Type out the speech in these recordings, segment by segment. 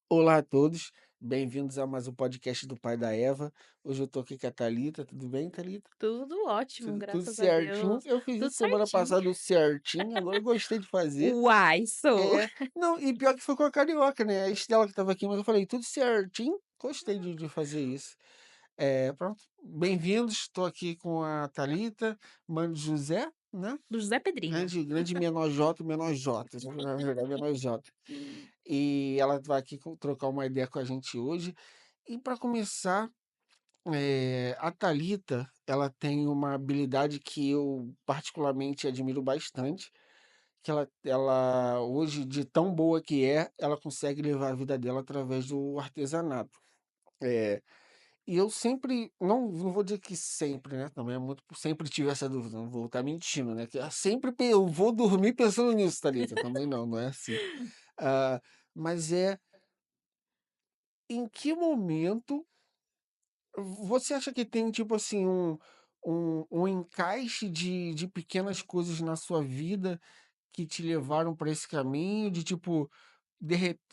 Olá a todos, bem-vindos a mais um podcast do Pai da Eva. Hoje eu tô aqui com a Thalita, tudo bem, Thalita? Tudo ótimo, Tudo graças a certinho. Deus. Eu fiz Tudo isso semana certinho. passada certinho, agora eu gostei de fazer. Uai, sou. É, não, e pior que foi com a carioca, né? A Estela que tava aqui, mas eu falei tudo certinho, gostei de fazer isso. Pronto, bem-vindos, estou aqui com a Thalita, mãe do José, né? Do José Pedrinho. Grande menor J, menor J, na verdade, menor J. E ela vai aqui trocar uma ideia com a gente hoje. E para começar, a Thalita, ela tem uma habilidade que eu particularmente admiro bastante, que ela hoje, de tão boa que é, ela consegue levar a vida dela através do artesanato. É, e eu sempre, não vou dizer que sempre, né? Também é muito, sempre tive essa dúvida, não vou estar mentindo, né? Que eu vou dormir pensando nisso, Thalita. Também não é assim. Ah, mas em que momento você acha que tem, tipo assim, um encaixe de pequenas coisas na sua vida que te levaram para esse caminho? De tipo,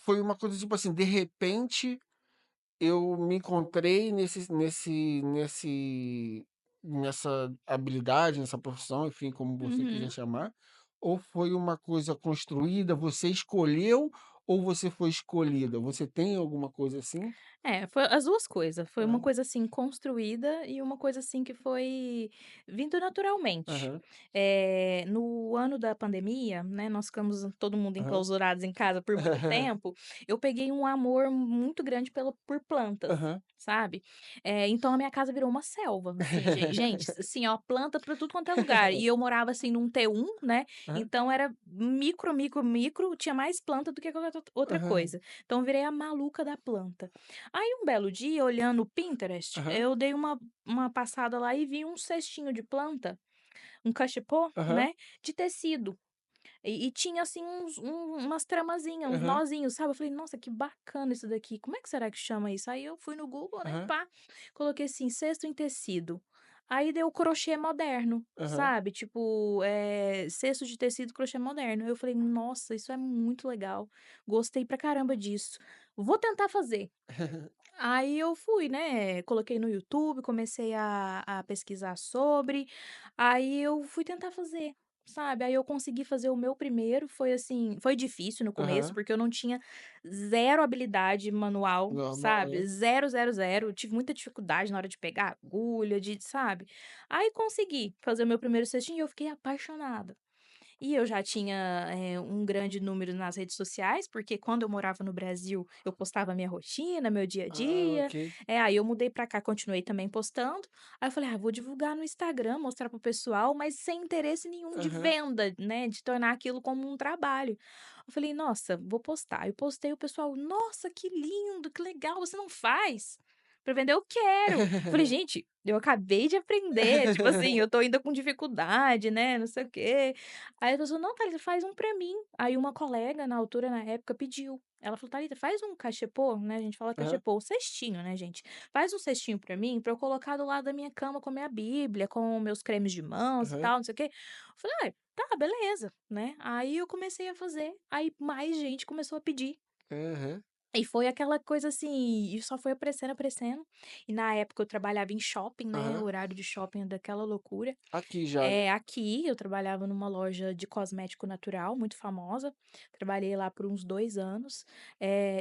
foi uma coisa tipo assim, de repente eu me encontrei nessa habilidade, nessa profissão, enfim, como você quiser Uhum. chamar, ou foi uma coisa construída, você escolheu ou você foi escolhida? Você tem alguma coisa assim? É, foi as 2 coisas. Foi uma Aham, coisa, assim, construída e uma coisa, assim, que foi vindo naturalmente. aham, No ano da pandemia, né, nós ficamos todo mundo aham. enclausurados em casa por muito tempo, eu peguei um amor muito grande por plantas, Aham. sabe. Então a minha casa virou uma selva, assim, gente, assim, ó, planta pra tudo quanto é lugar. E eu morava, assim, num T1, né, Aham, então era micro, micro, micro, tinha mais planta do que qualquer outra aham, coisa. Então eu virei a maluca da planta. Aí um belo dia, olhando o Pinterest, aham, eu dei uma passada lá e vi um cestinho de planta, um cachepô, aham, né, de tecido. E tinha assim umas tramazinhas, uns aham, nozinhos, sabe. Eu falei: "Nossa, que bacana isso daqui, como é que será que chama isso?" Aí eu fui no Google, né, aham, pá, coloquei assim: "cesto em tecido". Aí deu crochê moderno, aham. sabe, tipo, cesto de tecido crochê moderno. Eu falei: "Nossa, isso é muito legal, gostei pra caramba disso, vou tentar fazer". Aí eu fui, né, coloquei no YouTube, comecei a pesquisar sobre, aí eu fui tentar fazer, sabe. Aí eu consegui fazer o meu primeiro, foi assim, foi difícil no começo, Aham. porque eu não tinha zero habilidade manual, Normal, sabe, né. zero, zero, zero, tive muita dificuldade na hora de pegar agulha, de sabe. Aí consegui fazer o meu primeiro cestinho e eu fiquei apaixonada. E eu já tinha, um grande número nas redes sociais, porque quando eu morava no Brasil, eu postava minha rotina, meu dia a Ah, dia. ok. Aí eu mudei pra cá, continuei também postando. Aí eu falei: "Ah, vou divulgar no Instagram, mostrar para o pessoal", mas sem interesse nenhum de Aham. venda, né, de tornar aquilo como um trabalho. Eu falei: "Nossa, vou postar". Eu postei, o pessoal: "Nossa, que lindo, que legal, você não faz?" Pra vender, eu quero. Eu falei: "Gente, eu acabei de aprender, tipo assim, eu tô ainda com dificuldade, né, não sei o quê". Aí a pessoa: "Não, Thalita, faz um pra mim". Aí uma colega, na altura, na época, pediu. Ela falou: "Thalita, faz um cachepô", né, a gente fala Aham, cachepô, o cestinho, né, gente. "Faz um cestinho pra mim, pra eu colocar do lado da minha cama com a minha bíblia, com meus cremes de mãos e aham, tal, não sei o quê". Eu falei: "Ai, tá, beleza", né. Aí eu comecei a fazer, aí mais gente começou a pedir. aham, E foi aquela coisa assim, e só foi aparecendo, aparecendo. E na época eu trabalhava em shopping, né, o aham. horário de shopping é daquela loucura. Aqui já, né. Aqui eu trabalhava numa loja de cosmético natural, muito famosa, trabalhei lá por uns 2 anos,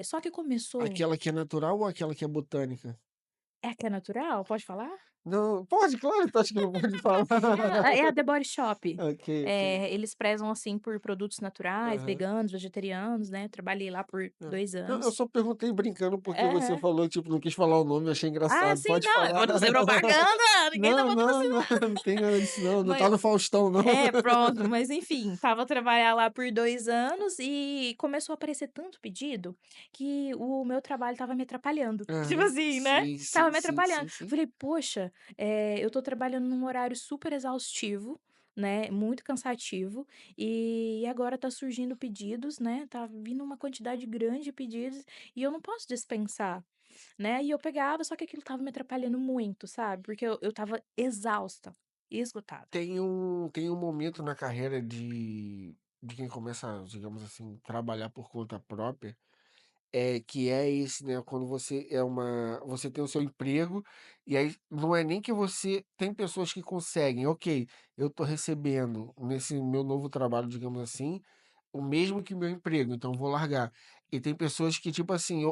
só que começou. Aquela que é natural ou aquela que é botânica? É a que é natural? Pode falar? Não, pode, claro, tu acha que não pode falar? É a The Body Shop. Ok, ok. Eles prezam, assim, por produtos naturais, Aham. veganos, vegetarianos, né, trabalhei lá por Hã. 2 Não, eu anos. só perguntei brincando, porque você Aham. falou, tipo, não quis falar o nome, eu achei Ah, engraçado. sim, Pode não, falar. pra não ser propaganda, ninguém tá Não, não, não, patrocinando. não tem nada disso não tá Mas no Faustão não. pronto, mas enfim, estava a trabalhar lá por 2 anos e começou a aparecer tanto pedido, que o meu trabalho estava me atrapalhando. Tipo Aham. assim, né, Sim, estava sim, me sim, atrapalhando. sim, sim. Falei: "Poxa, eu tô trabalhando num horário super exaustivo, né, muito cansativo, e agora tá surgindo pedidos, né, tá vindo uma quantidade grande de pedidos, e eu não posso dispensar", né. E eu pegava, só que aquilo estava me atrapalhando muito, sabe, porque eu estava exausta, esgotada. Tem um momento na carreira de quem começa, digamos assim, trabalhar por conta própria, que é esse, né, quando você tem o seu emprego, e aí não é nem que você tem pessoas que conseguem: "Ok, eu tô recebendo nesse meu novo trabalho, digamos assim, o mesmo que o meu emprego, então vou largar". E tem pessoas que, tipo assim,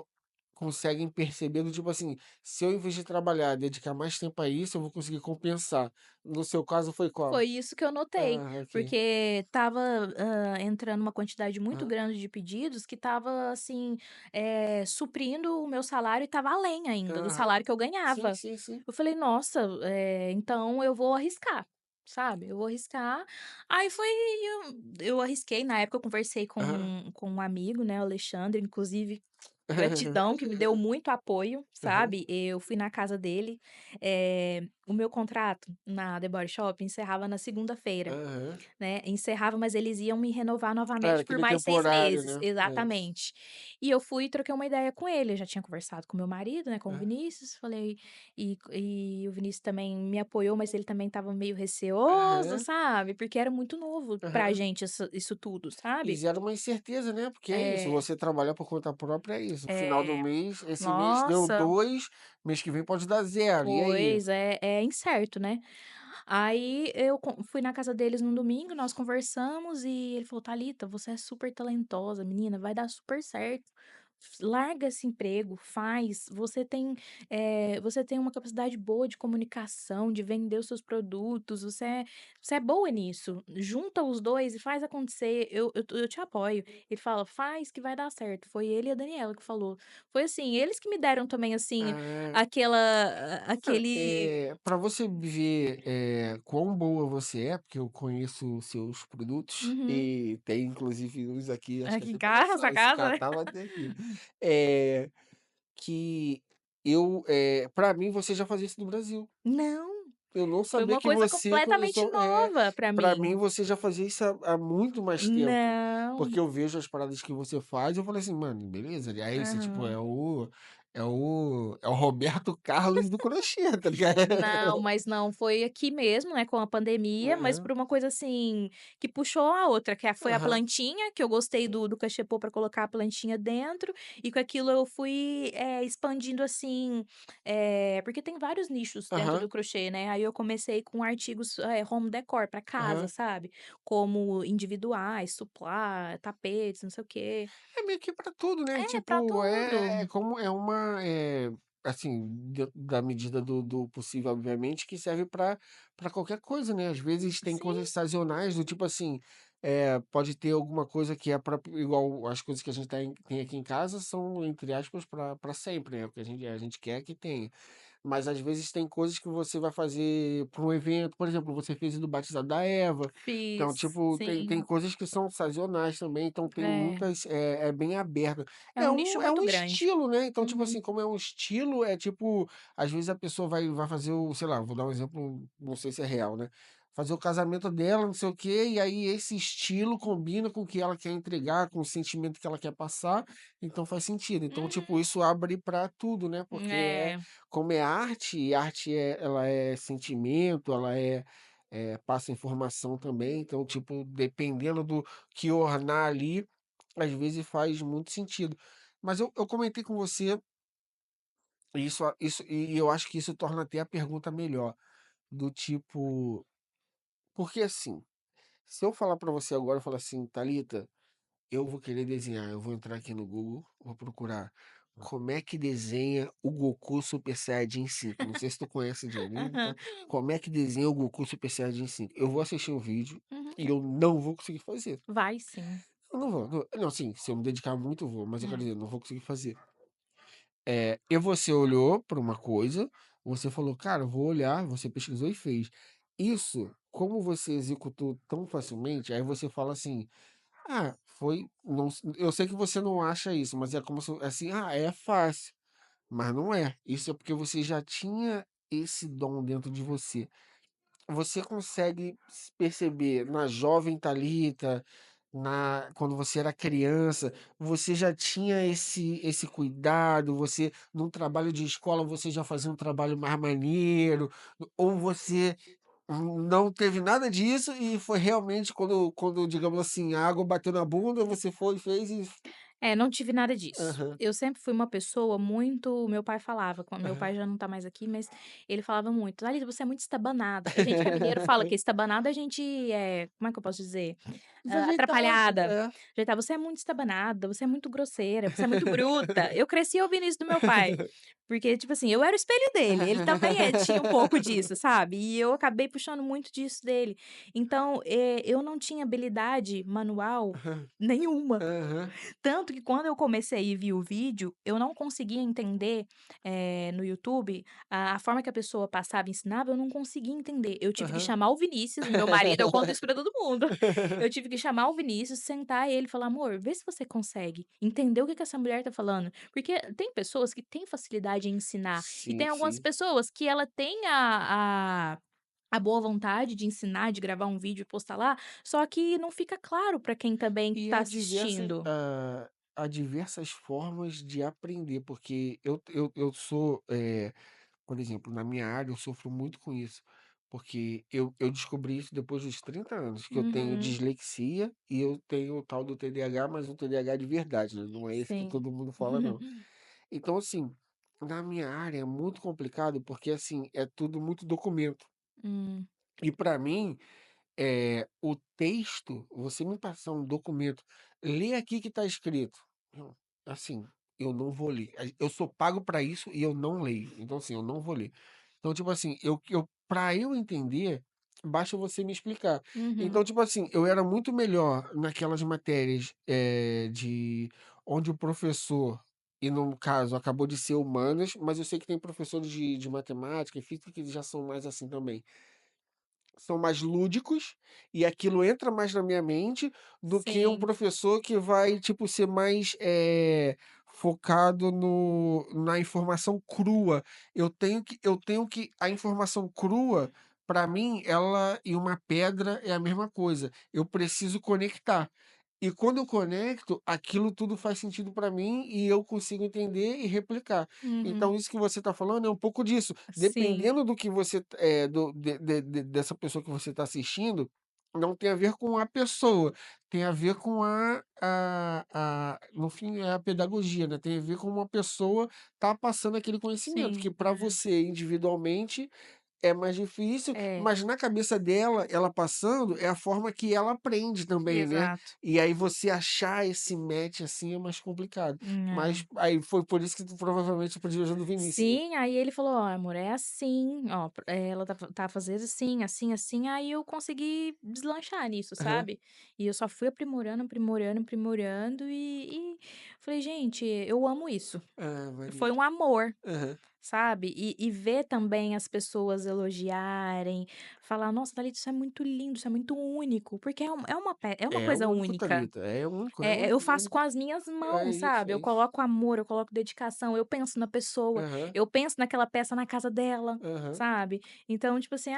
conseguem perceber do tipo assim: "Se eu, em vez de trabalhar, dedicar mais tempo a isso, eu vou conseguir compensar". No seu caso foi qual? Foi isso que eu notei, Ah, ok. porque estava, entrando uma quantidade muito Aham, grande de pedidos que estava, assim, suprindo o meu salário e estava além ainda do aham. salário que eu Sim, ganhava. sim, sim. Eu falei: "Nossa, então eu vou arriscar", sabe, eu vou arriscar. Aí foi eu arrisquei, na época eu conversei Aham. com um amigo, né, o Alexandre, inclusive gratidão, que me deu muito apoio, Aham, sabe. Eu fui na casa dele, o meu contrato na The Body Shop encerrava na segunda-feira, aham. né, encerrava, mas eles iam me renovar Era novamente por aquele mais 6 temporário, meses. né. É. Exatamente. E eu fui e troquei uma ideia com ele, eu já tinha conversado com meu marido, né, com o Aham, Vinícius, falei e o Vinícius também me apoiou, mas ele também estava meio receoso, aham, sabe, porque era muito novo pra aham. gente isso tudo, E sabe. gera uma incerteza, né, porque é isso, É, você trabalhar por conta própria é isso, final do é. mês, esse mês deu Nossa. 2, mês que vem pode dar 0, e aí? Pois, é incerto, né. Aí eu fui na casa deles num domingo, nós conversamos e ele falou: "Thalita, você é super talentosa, menina, vai dar super certo. Larga esse emprego, faz. Você tem uma capacidade boa de comunicação, de vender os seus produtos, você é boa nisso. Junta os 2 e faz acontecer, eu te apoio". Ele fala: "Faz que vai dar certo". Foi ele e a Daniela que falou. Foi assim, eles que me deram também, assim, Ah, aquela cara, aquele pra você ver, quão boa você é, porque eu conheço os seus produtos, uhum. e tem inclusive uns aqui, acho que Aqui em até tá na casa sala, esse casa, né. catar vai ter aqui. Eh, que pra mim você já fazia isso no Brasil. Não, Eu não foi sabia uma que coisa você completamente começou nova pra pra mim mim. você já fazia isso há muito mais tempo, Não. porque eu vejo as paradas que você faz, eu falei assim: "Mano, beleza, é esse tipo, Aham. é o Roberto Carlos do crochê", tá ligado? Não, mas não, foi aqui mesmo, né, com a pandemia, mas Aham, por uma coisa, assim, que puxou a outra, que foi a aham, plantinha, que eu gostei do cachepô pra colocar a plantinha dentro, e com aquilo eu fui, expandindo, assim, porque tem vários nichos dentro do aham, crochê, né, aí eu comecei com artigos, home decor pra casa, aham. sabe, como individuais, suplá, tapetes, não sei o quê. É meio que pra tudo, né, É, pra tipo, é tudo. como é uma, assim, dentro da medida do possível, obviamente, que serve pra qualquer coisa, né. Às vezes tem Sim, coisas sazonais do tipo assim, pode ter alguma coisa que é pra igual as coisas que a gente tem aqui em casa são, entre aspas, pra sempre, né, o que a gente quer que tenha. Mas às vezes tem coisas que você vai fazer para um evento, por exemplo, você fez o do batizado da Eva, então, fiz, tipo, tem sim. coisas que são sazonais também, então tem É, muitas é bem aberto. é É um nicho um muito grande. estilo, né, então, tipo Uhum. assim, como é um estilo, é tipo, às vezes a pessoa vai fazer o sei lá, vou dar um exemplo, não sei se é real, né, fazer o casamento dela, não sei o quê, e aí esse estilo combina com o que ela quer entregar, com o sentimento que ela quer passar, então faz sentido. Então, tipo, Uhum. isso abre pra tudo, né, porque É. como é arte, e arte ela é sentimento, ela passa informação também, então, tipo, dependendo do que ornar ali, às vezes faz muito sentido. Mas eu comentei com você, e eu acho que isso torna até a pergunta melhor, do tipo, porque assim, se eu falar pra você agora, eu falar assim: "Thalita, eu vou querer desenhar, eu vou entrar aqui no Google, vou procurar como é que desenha o Goku Super Saiyajin 5. Não sei se tu conhece de anime, Aham. tá? Como é que desenha o Goku Super Saiyajin 5? Eu vou assistir um vídeo Uhum. e eu não vou conseguir fazer. Vai sim. Eu não vou. Não, assim, se eu me dedicar muito, eu vou, mas eu quero Hum. dizer, eu não vou conseguir fazer. E você olhou para uma coisa, você falou, cara, eu vou olhar, você pesquisou e fez. Isso, como você executou tão facilmente, aí você fala assim, ah, foi. Não, eu sei que você não acha isso, mas é como se assim, é fácil. Mas não é. Isso é porque você já tinha esse dom dentro de você. Você consegue perceber na jovem Thalita, quando você era criança, você já tinha esse cuidado, você num trabalho de escola você já fazia um trabalho mais maneiro, ou você não teve nada disso e foi realmente quando, digamos assim, a água bateu na bunda, você foi e fez e É, não tive nada disso. Aham, Eu sempre fui uma pessoa muito meu pai falava, quando meu aham. pai já não tá mais aqui, mas ele falava muito: "Thalita, você é muito estabanada". A gente que é mineiro fala que estabanada a gente é como é que eu posso dizer? Desajeitado, Atrapalhada. é. Ajeitar: "Você é muito estabanada, você é muito grosseira, você é muito bruta". Eu cresci ouvindo isso do meu pai, porque, tipo assim, eu era o espelho dele, ele também tinha um pouco disso, sabe, e eu acabei puxando muito disso dele. Então, eu não tinha habilidade manual nenhuma. Aham, Tanto que quando eu comecei e vi o vídeo, eu não conseguia entender, no YouTube, a forma que a pessoa passava e ensinava, eu não conseguia entender. Eu tive que aham. chamar o Vinícius, o meu marido, eu conto isso pra todo mundo. Eu tive que chamar o Vinícius, sentar ele e falar: "Amor, vê se você consegue entender o que que essa mulher tá falando". Porque tem pessoas que têm facilidade em ensinar, e Sim, tem algumas sim. pessoas que ela tem a boa vontade de ensinar, de gravar um vídeo e postar lá, só que não fica claro pra quem também E tá assistindo. há diversas formas de aprender, porque eu sou, por exemplo, na minha área eu sofro muito com isso, porque eu descobri isso depois dos 30 anos, que eu tenho Uhum. dislexia e eu tenho o tal do TDAH, mas um TDAH de verdade, né, não é esse que Sim. todo mundo fala não. Então assim, na minha área é muito complicado, porque assim, é tudo muito documento. Hum, E para mim o texto, você me passar um documento, lê aqui que está escrito. Eu, assim, eu não vou ler. Eu sou pago para isso e eu não leio. Então, assim, eu não vou ler. Então, tipo assim, para eu entender, basta você me explicar. uhum. Então, tipo assim, eu era muito melhor naquelas matérias de onde o professor, e no caso acabou de ser humanas, mas eu sei que tem professores de matemática e física que já são mais assim também, são mais lúdicos, e aquilo entra mais na minha mente, do que um Sim, professor que vai, tipo, ser mais, focado no na informação crua. Eu tenho que a informação crua, para mim, ela e uma pedra é a mesma coisa, eu preciso conectar. E quando eu conecto, aquilo tudo faz sentido para mim e eu consigo entender e replicar. uhum. Então isso que você está falando é um pouco disso. Sim, Dependendo do que você dessa pessoa que você está assistindo, não tem a ver com a pessoa, tem a ver com no fim é a pedagogia, né? Tem a ver com uma pessoa tá passando aquele conhecimento, sim. que para você individualmente é mais difícil, É, mas na cabeça dela, ela passando, é a forma que ela aprende também, né. exato. E aí você achar esse match, assim, é mais complicado. Mas É. aí foi por isso que tu provavelmente pediu ajuda do Vinícius, né. Sim, aí ele falou: "Ó, amor, é assim, ó, ela tá fazendo assim, assim, assim", aí eu consegui deslanchar nisso, Aham. sabe. E eu só fui aprimorando, aprimorando, aprimorando e falei: "Gente, eu amo isso". Ah, Foi maneiro. um amor. Aham. Sabe, e ver também as pessoas elogiarem, falar: "Nossa, Thalita, isso é muito lindo, isso é muito único", porque é uma É o coisa único, única. Thalita, é o único, é o Eu único, faço com único. as minhas É mãos, isso, sabe, é eu isso. coloco amor, eu coloco dedicação, eu penso na pessoa, Aham, eu penso naquela peça na casa dela, aham, sabe. Então, tipo assim,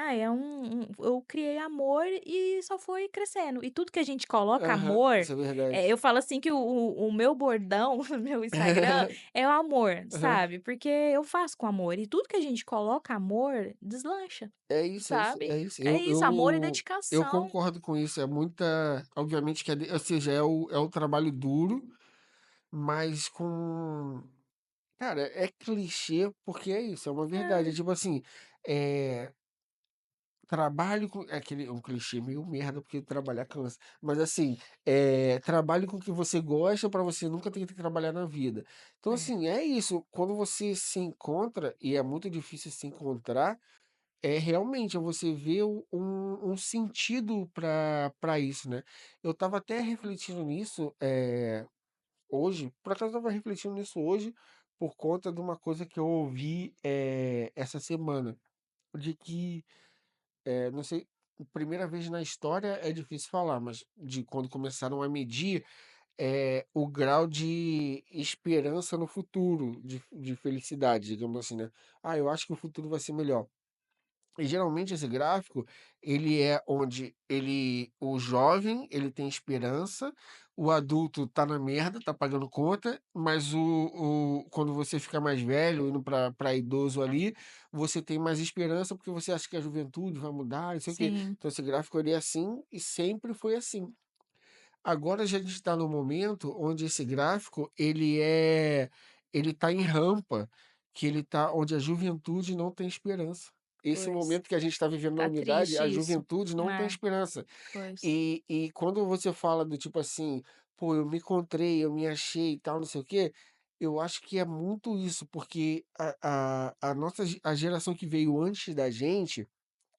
eu criei amor e só foi crescendo. E tudo que a gente coloca aham, amor, isso é verdade. eu falo assim que o meu bordão no meu Instagram é o amor, Aham. sabe, porque eu faço com amor e tudo que a gente coloca amor, deslancha, É isso, é isso, sabe. é isso. É isso, amor e Eu dedicação. concordo com isso, é muita obviamente que ou seja, é o trabalho duro, mas com cara, é clichê, porque é isso, é uma verdade, é É, tipo assim, eh, trabalho com é aquele um clichê meio merda, porque trabalhar cansa, mas assim, trabalhe com o que você gosta para você nunca ter que trabalhar na vida. Então é. assim, é isso, quando você se encontra, e é muito difícil se encontrar, realmente, é você ver um sentido para isso, né. Eu estava até refletindo nisso, hoje, por acaso eu estava refletindo nisso hoje, por conta de uma coisa que eu ouvi, essa semana, de que, não sei, primeira vez na história é difícil falar, mas de quando começaram a medir, o grau de esperança no futuro, de felicidade, digamos assim, né. "Ah, eu acho que o futuro vai ser melhor". E geralmente esse gráfico, ele é onde o jovem, ele tem esperança, o adulto tá na merda, tá pagando conta, mas quando você fica mais velho, indo para idoso ali, você tem mais esperança, porque você acha que a juventude vai mudar, não sei o quê. Sim. Então esse gráfico ele é assim e sempre foi assim. Agora já a gente está no momento onde esse gráfico ele tá em rampa, que ele tá onde a juventude não tem esperança. Esse Pois, momento que a gente está vivendo na tá unidade, triste a isso. juventude não tem É, esperança. pois. E quando você fala do tipo assim: "Pô, eu me encontrei, eu me achei e tal, não sei o quê", eu acho que é muito isso, porque a nossa a geração que veio antes da gente,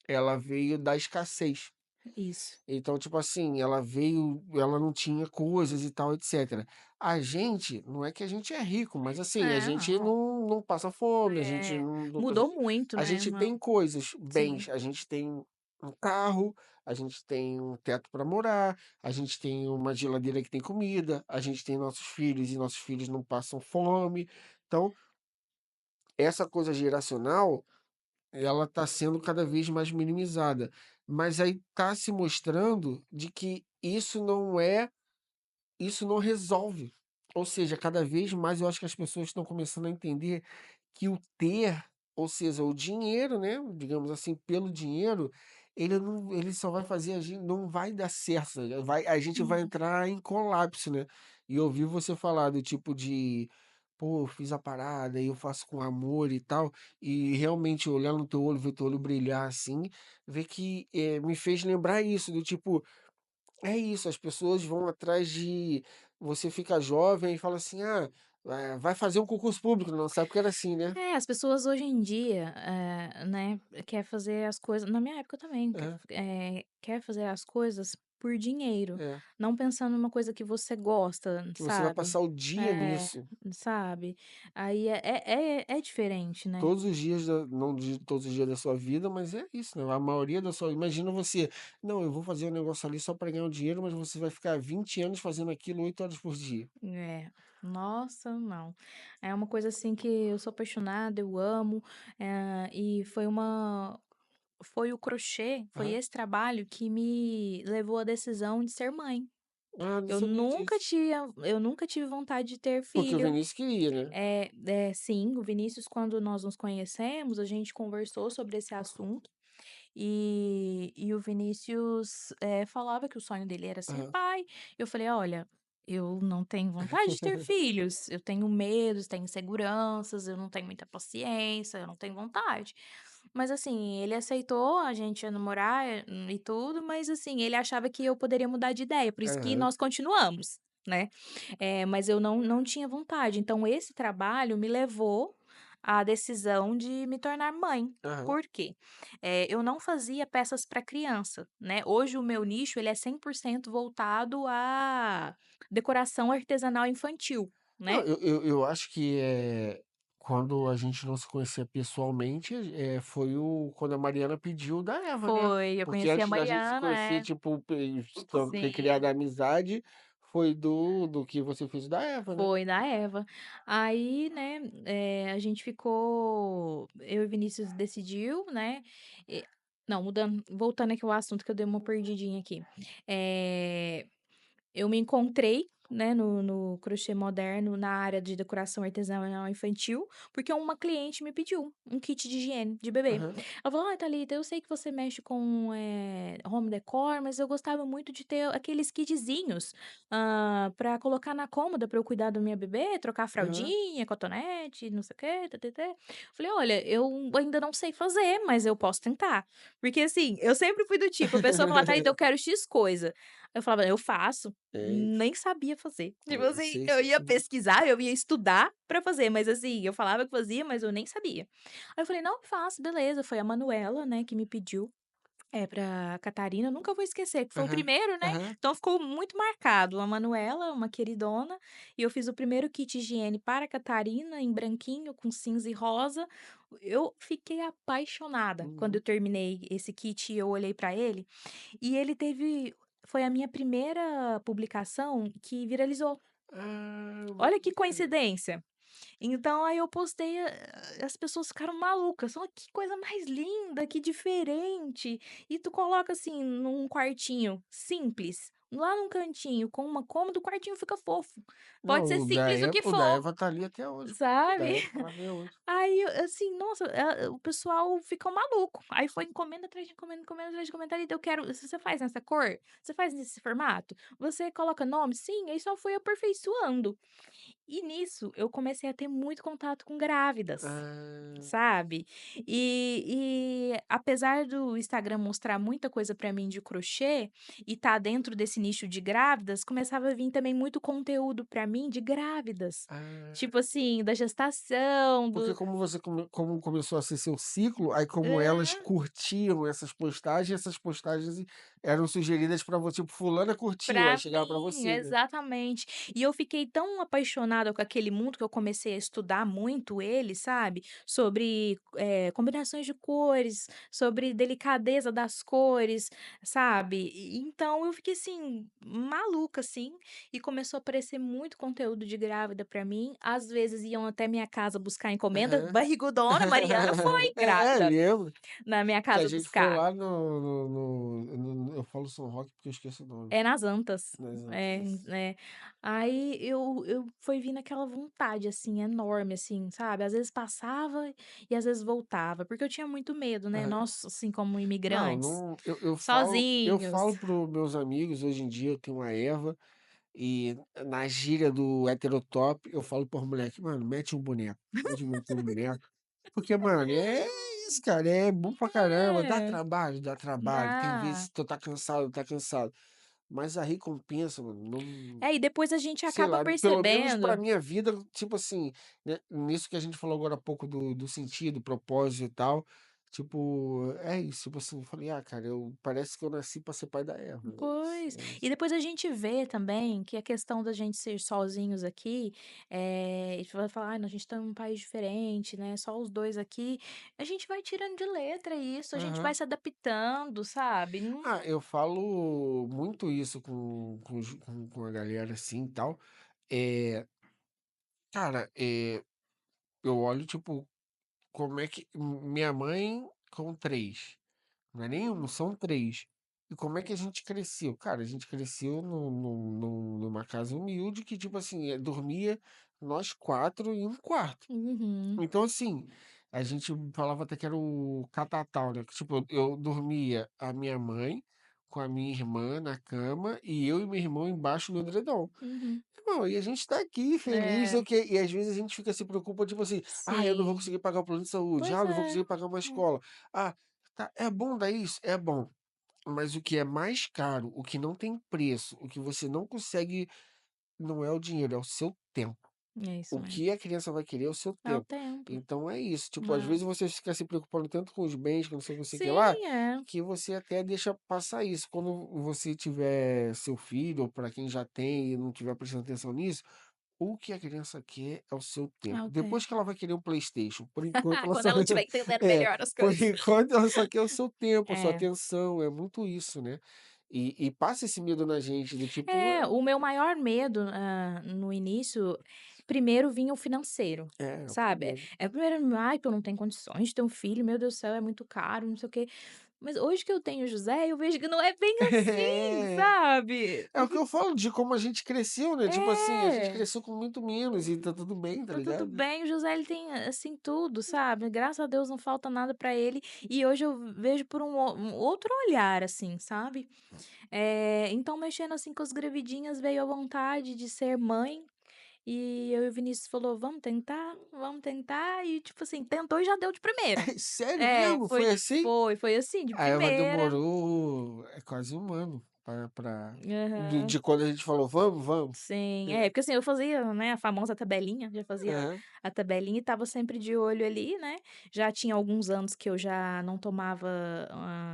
ela veio da escassez. Isso. Então, tipo assim, ela não tinha coisas e tal, etcétera. A gente, não é que a gente é rico, mas assim, a É, gente não. não passa fome, a gente É, não mudou muito, a né, gente tem coisas, sim. bens, a gente tem um carro, a gente tem um teto para morar, a gente tem uma geladeira que tem comida, a gente tem nossos filhos e nossos filhos não passam fome. Então, essa coisa geracional, ela está sendo cada vez mais minimizada. Mas aí está se mostrando de que isso não resolve. Ou seja, cada vez mais eu acho que as pessoas estão começando a entender que o ter, ou seja, o dinheiro, né, digamos assim, pelo dinheiro, ele só vai fazer a gente, não vai dar certo, a gente vai Uhum. entrar em colapso, né? E eu ouvi você falar do tipo de, pô, eu fiz a parada e eu faço com amor e tal, e realmente olhar no teu olho, ver teu olho brilhar assim, ver que me fez lembrar isso, do tipo, é isso, as pessoas vão atrás de você fica jovem e fala assim: "Ah, vai fazer um concurso público", não sabe que era assim, né. É, as pessoas hoje em dia, né, quer fazer as coisas na minha época também, É, quer fazer as coisas por dinheiro, é. não pensando numa coisa que você gosta, Que você vai sabe. passar o dia É, nisso, sabe. Aí é diferente, né. todos os dias da não de todos os dias da sua vida, mas é isso, né, a maioria da sua imagina você: "Não, eu vou fazer um negócio ali só para ganhar um dinheiro", mas você vai ficar 20 anos fazendo aquilo 8 horas por dia. É. Nossa, não. É uma coisa, assim, que eu sou apaixonada, eu amo, e foi o crochê, foi Aham. esse trabalho que me levou à decisão de ser mãe. Ah, não sabia disso. Eu nunca tive vontade de ter Porque o filho. Vinícius queria, né. Sim, o Vinícius, quando nós nos conhecemos, a gente conversou sobre esse assunto, e o Vinícius, falava que o sonho dele era ser Aham. pai. Eu falei: "Olha, eu não tenho vontade de ter filhos, eu tenho medos, tenho inseguranças, eu não tenho muita paciência, eu não tenho vontade". Mas assim, ele aceitou, a gente ia namorar, e tudo, mas assim, ele achava que eu poderia mudar de ideia, por isso que Aham, nós continuamos, né. Mas eu não tinha vontade, então esse trabalho me levou à decisão de me tornar mãe. aham. Por quê? Eu não fazia peças para criança, né, hoje o meu nicho ele é 100% voltado à decoração artesanal infantil, Não, né. eu acho que, quando a gente não se conhecia pessoalmente, foi o quando a Mariana pediu da Eva, né. Foi, eu Porque conheci a antes da gente se Mariana, conhecer, tipo, ter criado sim. a amizade, foi do que você fez da Eva, né. Foi da Eva. Aí, né, a gente ficou eu e Vinícius decidiu, né, não, mudando voltando aqui ao assunto que eu dei uma perdidinha aqui. Eh eu me encontrei, né, no crochê moderno, na área de decoração artesanal infantil, porque uma cliente me pediu um kit de higiene de bebê. Aham, Ela falou: "Ai, Thalita, eu sei que você mexe com, home decor, mas eu gostava muito de ter aqueles kitzinhos, pra colocar na cômoda para eu cuidar da minha bebê, trocar aham. fraldinha, cotonete, não sei o quê, tã-tã-tã". Falei: "Olha, eu ainda não sei fazer, mas eu posso tentar". Porque, assim, eu sempre fui do tipo, a pessoa fala: "Thalita, eu quero X coisa". Eu falava: "Eu faço". É, Nem sabia fazer. Tipo eu assim, sei eu ia sim. pesquisar, eu ia estudar pra fazer, mas assim, eu falava que fazia, mas eu nem sabia. Aí eu falei: "Não, faço, beleza". Foi a Manuela, né, que me pediu, pra Catarina, eu nunca vou esquecer, que foi o Aham, primeiro, né, aham. então ficou muito marcado. A Manuela, uma queridona, e eu fiz o primeiro kit higiene para a Catarina, em branquinho, com cinza e rosa. Eu fiquei apaixonada quando eu Uhum. terminei esse kit e eu olhei pra ele, e ele teve foi a minha primeira publicação que viralizou. Ah, Olha que maneiro. coincidência. Então aí eu postei, as pessoas ficaram malucas, falaram: "Que coisa mais linda, que diferente". E tu coloca, assim, num quartinho simples, lá num cantinho com uma cômoda, o quartinho fica fofo. Pode ser Não, simples o que O da for, Eva tá ali até hoje, pô. O da sabe. Eva tá lá até hoje. Aí eu assim, nossa, o pessoal fica maluco. Aí foi encomenda atrás de encomenda, encomenda atrás de encomenda, "Eu quero, você faz nessa cor? Você faz nesse formato? Você coloca nome?" Sim, aí só fui aperfeiçoando. E nisso eu comecei a ter muito contato com grávidas, Ah, sabe. E apesar do Instagram mostrar muita coisa pra mim de crochê, e tá dentro desse nicho de grávidas, começava a vir também muito conteúdo pra mim de grávidas. ah. Tipo assim, da gestação, Porque do como você como começou a ser seu ciclo, aí como elas hã. curtiam essas postagens eram sugeridas pra você, tipo: "Fulana curtiu", aí Pra chegava pra mim, você, né. exatamente. E eu fiquei tão apaixonada com aquele mundo que eu comecei a estudar muito ele, sabe, sobre, combinações de cores, sobre delicadeza das cores, sabe. Então eu fiquei, assim, maluca, assim, e começou a aparecer muito conteúdo de grávida pra mim, às vezes iam até minha casa buscar encomenda, Aham. barrigudona, Mariana foi grávida, Lembro na minha que a casa gente foi buscar. lá eu falo São Roque porque eu esqueço o nome. É nas Antas. Nas Antas, É, isso. né. Aí eu foi vindo aquela vontade, assim, enorme, assim, sabe. Às vezes passava e às vezes voltava, porque eu tinha muito medo, né, Aham. nós, assim, como Não, imigrantes, não eu sozinhos. falo para os meus amigos hoje em dia, eu tenho uma Eva, e na gíria do heterotop, eu falo para os moleque: "Mano, mete um boneco, pode meter um boneco", porque, mano, é isso, cara, é bom pra caramba, É, dá trabalho, tem vezes dá. que tu tá cansado, mas a recompensa, mano, não É, e depois a gente sei acaba lá, pelo menos pra percebendo. minha vida, tipo assim, né, nisso que a gente falou agora há pouco do sentido, propósito e tal, tipo, é isso, tipo assim, eu falei: "Ah, cara, eu parece que eu nasci pra ser pai da Eva", é isso, Pois. é E isso. depois a gente vê também que a questão da gente ser sozinhos aqui, a gente vai falar: "Ai, a gente tá num país diferente, né, só os 2 aqui", a gente vai tirando de letra isso, a gente vai Aham. se adaptando, sabe. Não. Ah, eu falo muito isso com a galera, assim, e tal, é cara, eu olho, tipo, como é que minha mãe com 3. Não é nem 1, são 3. E como é que a gente cresceu? Cara, a gente cresceu numa casa humilde que, tipo assim, dormia nós 4 em um quarto. Uhum, Então, assim, a gente falava até que era o catatal, né? Que, tipo, eu dormia a minha mãe com a minha irmã na cama e eu e meu irmão embaixo no edredom. uhum. Irmão, e a gente tá aqui feliz, É, o quê? E às vezes a gente fica se preocupa, tipo assim, ah, eu não vou sim. conseguir pagar o plano de saúde, ah, Pois eu não vou é. conseguir pagar uma Hum, escola. Ah, tá, é bom dar isso? É bom. Mas o que é mais caro, o que não tem preço, o que você não consegue, não é o dinheiro, é o seu tempo. é isso O mesmo. que a criança vai querer é o seu É o tempo. tempo. Então é isso. Tipo, às É. vezes você fica se preocupando tanto com os bens, que não sei o que lá, Sim, é. que você até deixa passar isso. Quando você tiver seu filho, ou para quem já tem e não tiver prestando atenção nisso, o que a criança quer é o seu É tempo. o Depois tempo. que ela vai querer um PlayStation, por enquanto ela Quando só ela estiver entendendo é, melhor as por coisas. enquanto ela só quer o seu tempo, a sua É. atenção, é muito isso, né. E passa esse medo na gente do tipo, É, o meu maior medo, no início, primeiro vinha o financeiro, é o sabe. primeiro. Primeiro: "Ai, tu não tem condições de ter um filho, meu Deus do céu, é muito caro, não sei o quê". Mas hoje que eu tenho o José, eu vejo que não é bem assim, sabe. É o que eu falo de como a gente cresceu, né, tipo assim, a gente É, cresceu com muito menos e tá tudo bem, tá tá tudo ligado? bem, o José ele tem, assim, tudo, sabe. Graças a Deus não falta nada pra ele, e hoje eu vejo por um outro olhar, assim, sabe. Então mexendo, assim, com as gravidinhas veio a vontade de ser mãe. E eu e o Vinícius falou: vamos tentar", e tipo assim, tentou e já deu de primeira. Sério É, mesmo? Foi foi assim? foi assim, de A Eva primeira. demorou, quase 1 ano pra Aham. de quando a gente falou: "Vamos, vamos". Sim, É. porque assim, eu fazia, né, a famosa tabelinha, já fazia Aham. a tabelinha e estava sempre de olho ali, né. Já tinha alguns anos que eu já não tomava,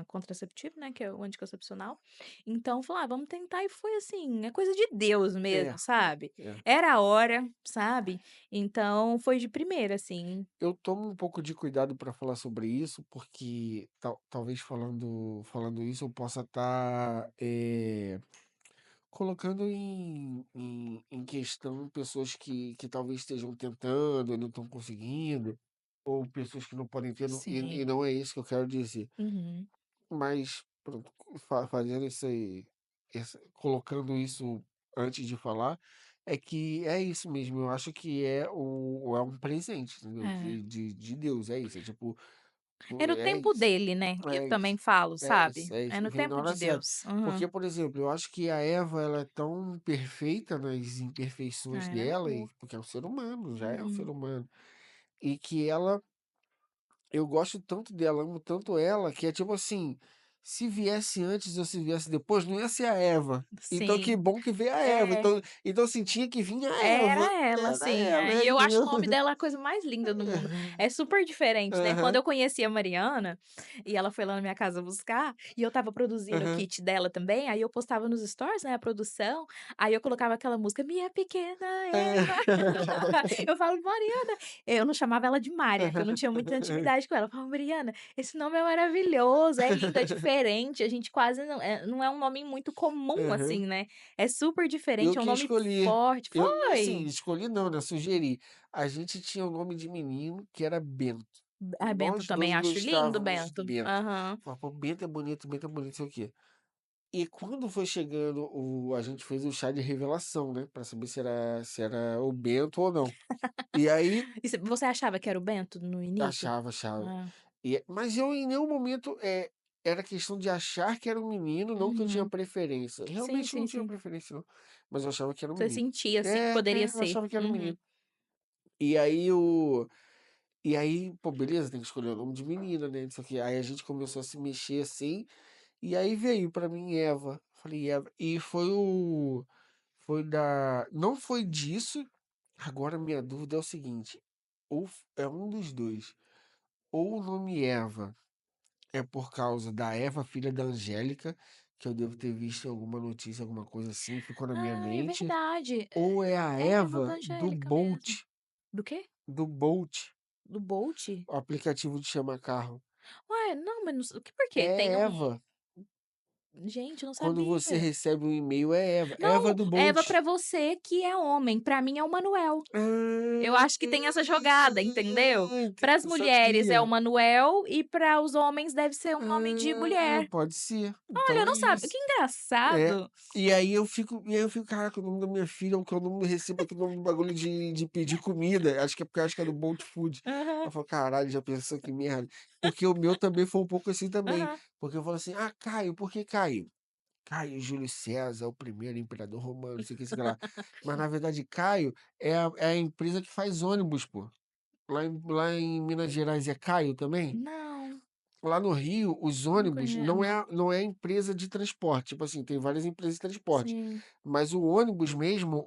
contraceptivo, né, que é o anticoncepcional. Então falei: "Ah, vamos tentar", e foi assim, é coisa de Deus É, mesmo, sabe. é. Era a hora, sabe. Então foi de primeira, assim. Eu tomo um pouco de cuidado para falar sobre isso, porque talvez falando isso eu possa estar, colocando em questão pessoas que talvez estejam tentando e não estão conseguindo, ou pessoas que não podem ter, e Sim. não é isso que eu quero dizer. Uhum. Mas, pronto, fazendo esse colocando isso antes de falar, é que é isso mesmo. Eu acho que é um presente, entendeu? É. De Deus, é isso. É tipo, É no é tempo isso. dele, né, eu É também isso. falo, É sabe. isso, é É isso. no Vem na tempo de hora certa. Deus. Uhum. Porque, por exemplo, eu acho que a Eva, ela é tão perfeita nas imperfeições É, ela é dela, boa. porque é um ser humano, já é um ser Uhum. humano. E que ela, eu gosto tanto dela, amo tanto ela, que é tipo assim, se viesse antes ou se viesse depois, não ia ser a Eva. Então que Sim. bom que veio a Eva. É. Então assim, tinha que vir a Eva. Era ela, Era sim. ela, E eu acho entendeu? o nome dela a coisa mais linda do mundo. É super diferente, né. Quando Aham, eu conheci a Mariana, e ela foi lá na minha casa buscar, e eu estava produzindo o aham. kit dela também, aí eu postava nos stories, né, a produção, aí eu colocava aquela música: "Minha pequena Eva". Eu falo: "Mariana", eu não chamava ela de Mari, né, porque eu não tinha muita intimidade com ela. Eu falava: "Mariana, esse nome é maravilhoso, é lindo, é diferente, a gente quase não é um nome muito comum, Aham. assim, né, é super Eu diferente, é um que nome escolhi. forte". Eu, assim, Foi. escolhi não, né? Sugeri. A gente tinha o nome de menino que era Bento. Ah, Bento Nós também dois acho lindo, gostávamos de Bento. Bento. Aham. Falava, pô, Bento é bonito, não sei o quê. E quando foi chegando, a gente fez o chá de revelação, né? Pra saber se era o Bento ou não. E aí, E você achava que era o Bento no início? achava. Ah. Mas eu em nenhum momento era questão de achar que era um menino, não que eu tinha Uhum. preferência. Sim, Realmente eu não sim, tinha sim. preferência, não. Mas eu achava que era um Você menino. sentia, assim, que É, poderia eu ser. achava que era um Uhum. menino. E aí o. E aí, pô, beleza, tem que escolher o nome de menina, né? Não sei o quê. Aí a gente começou a se mexer assim. E aí veio pra mim Eva. Falei, Eva. E foi o. Foi da. Não foi disso. Agora minha dúvida é o seguinte: ou é um dos dois. Ou o nome Eva é por causa da Eva, filha da Angélica, que eu devo ter visto em alguma notícia, alguma coisa assim, ficou na minha Ah, é mente. verdade. Ou é a Eva da Eva do Angélica mesmo. Bolt. Do quê? Do Bolt, Do Bolt? o aplicativo de chamar carro. Ué, não, mas não s o que por quê? Tem É um Eva. gente, eu não Quando você sabia. recebe um e-mail, é Eva. Eva Não, do Eva Bolt. pra você que é homem, pra mim é o Manuel. Eu Ah, acho que tem essa jogada, entendeu? Para as não mulheres é o sabia. Manuel e para os homens deve ser um nome de Ah, mulher. pode ser. Olha, Então eu é não sabe isso. que É. engraçado. E aí eu fico, caraca, o nome da minha filha, o que é o nome do recibo aqui, o nome do bagulho de pedir comida. Acho que é porque eu acho que é do Bolt Food. Aham, Eu falo, caralho, já pensou que merda. Porque o meu também foi um pouco assim também. aham. Porque eu falo assim, ah, Caio, por que Caio? Caio Júlio César, o primeiro imperador romano, não sei o que lá. Mas na verdade, Caio é a empresa que faz ônibus, pô. Lá em Minas Gerais é Caio também? Não, Lá no Rio, os não ônibus conhe não é empresa de transporte. Tipo assim, tem várias empresas de transporte. sim. Mas o ônibus mesmo,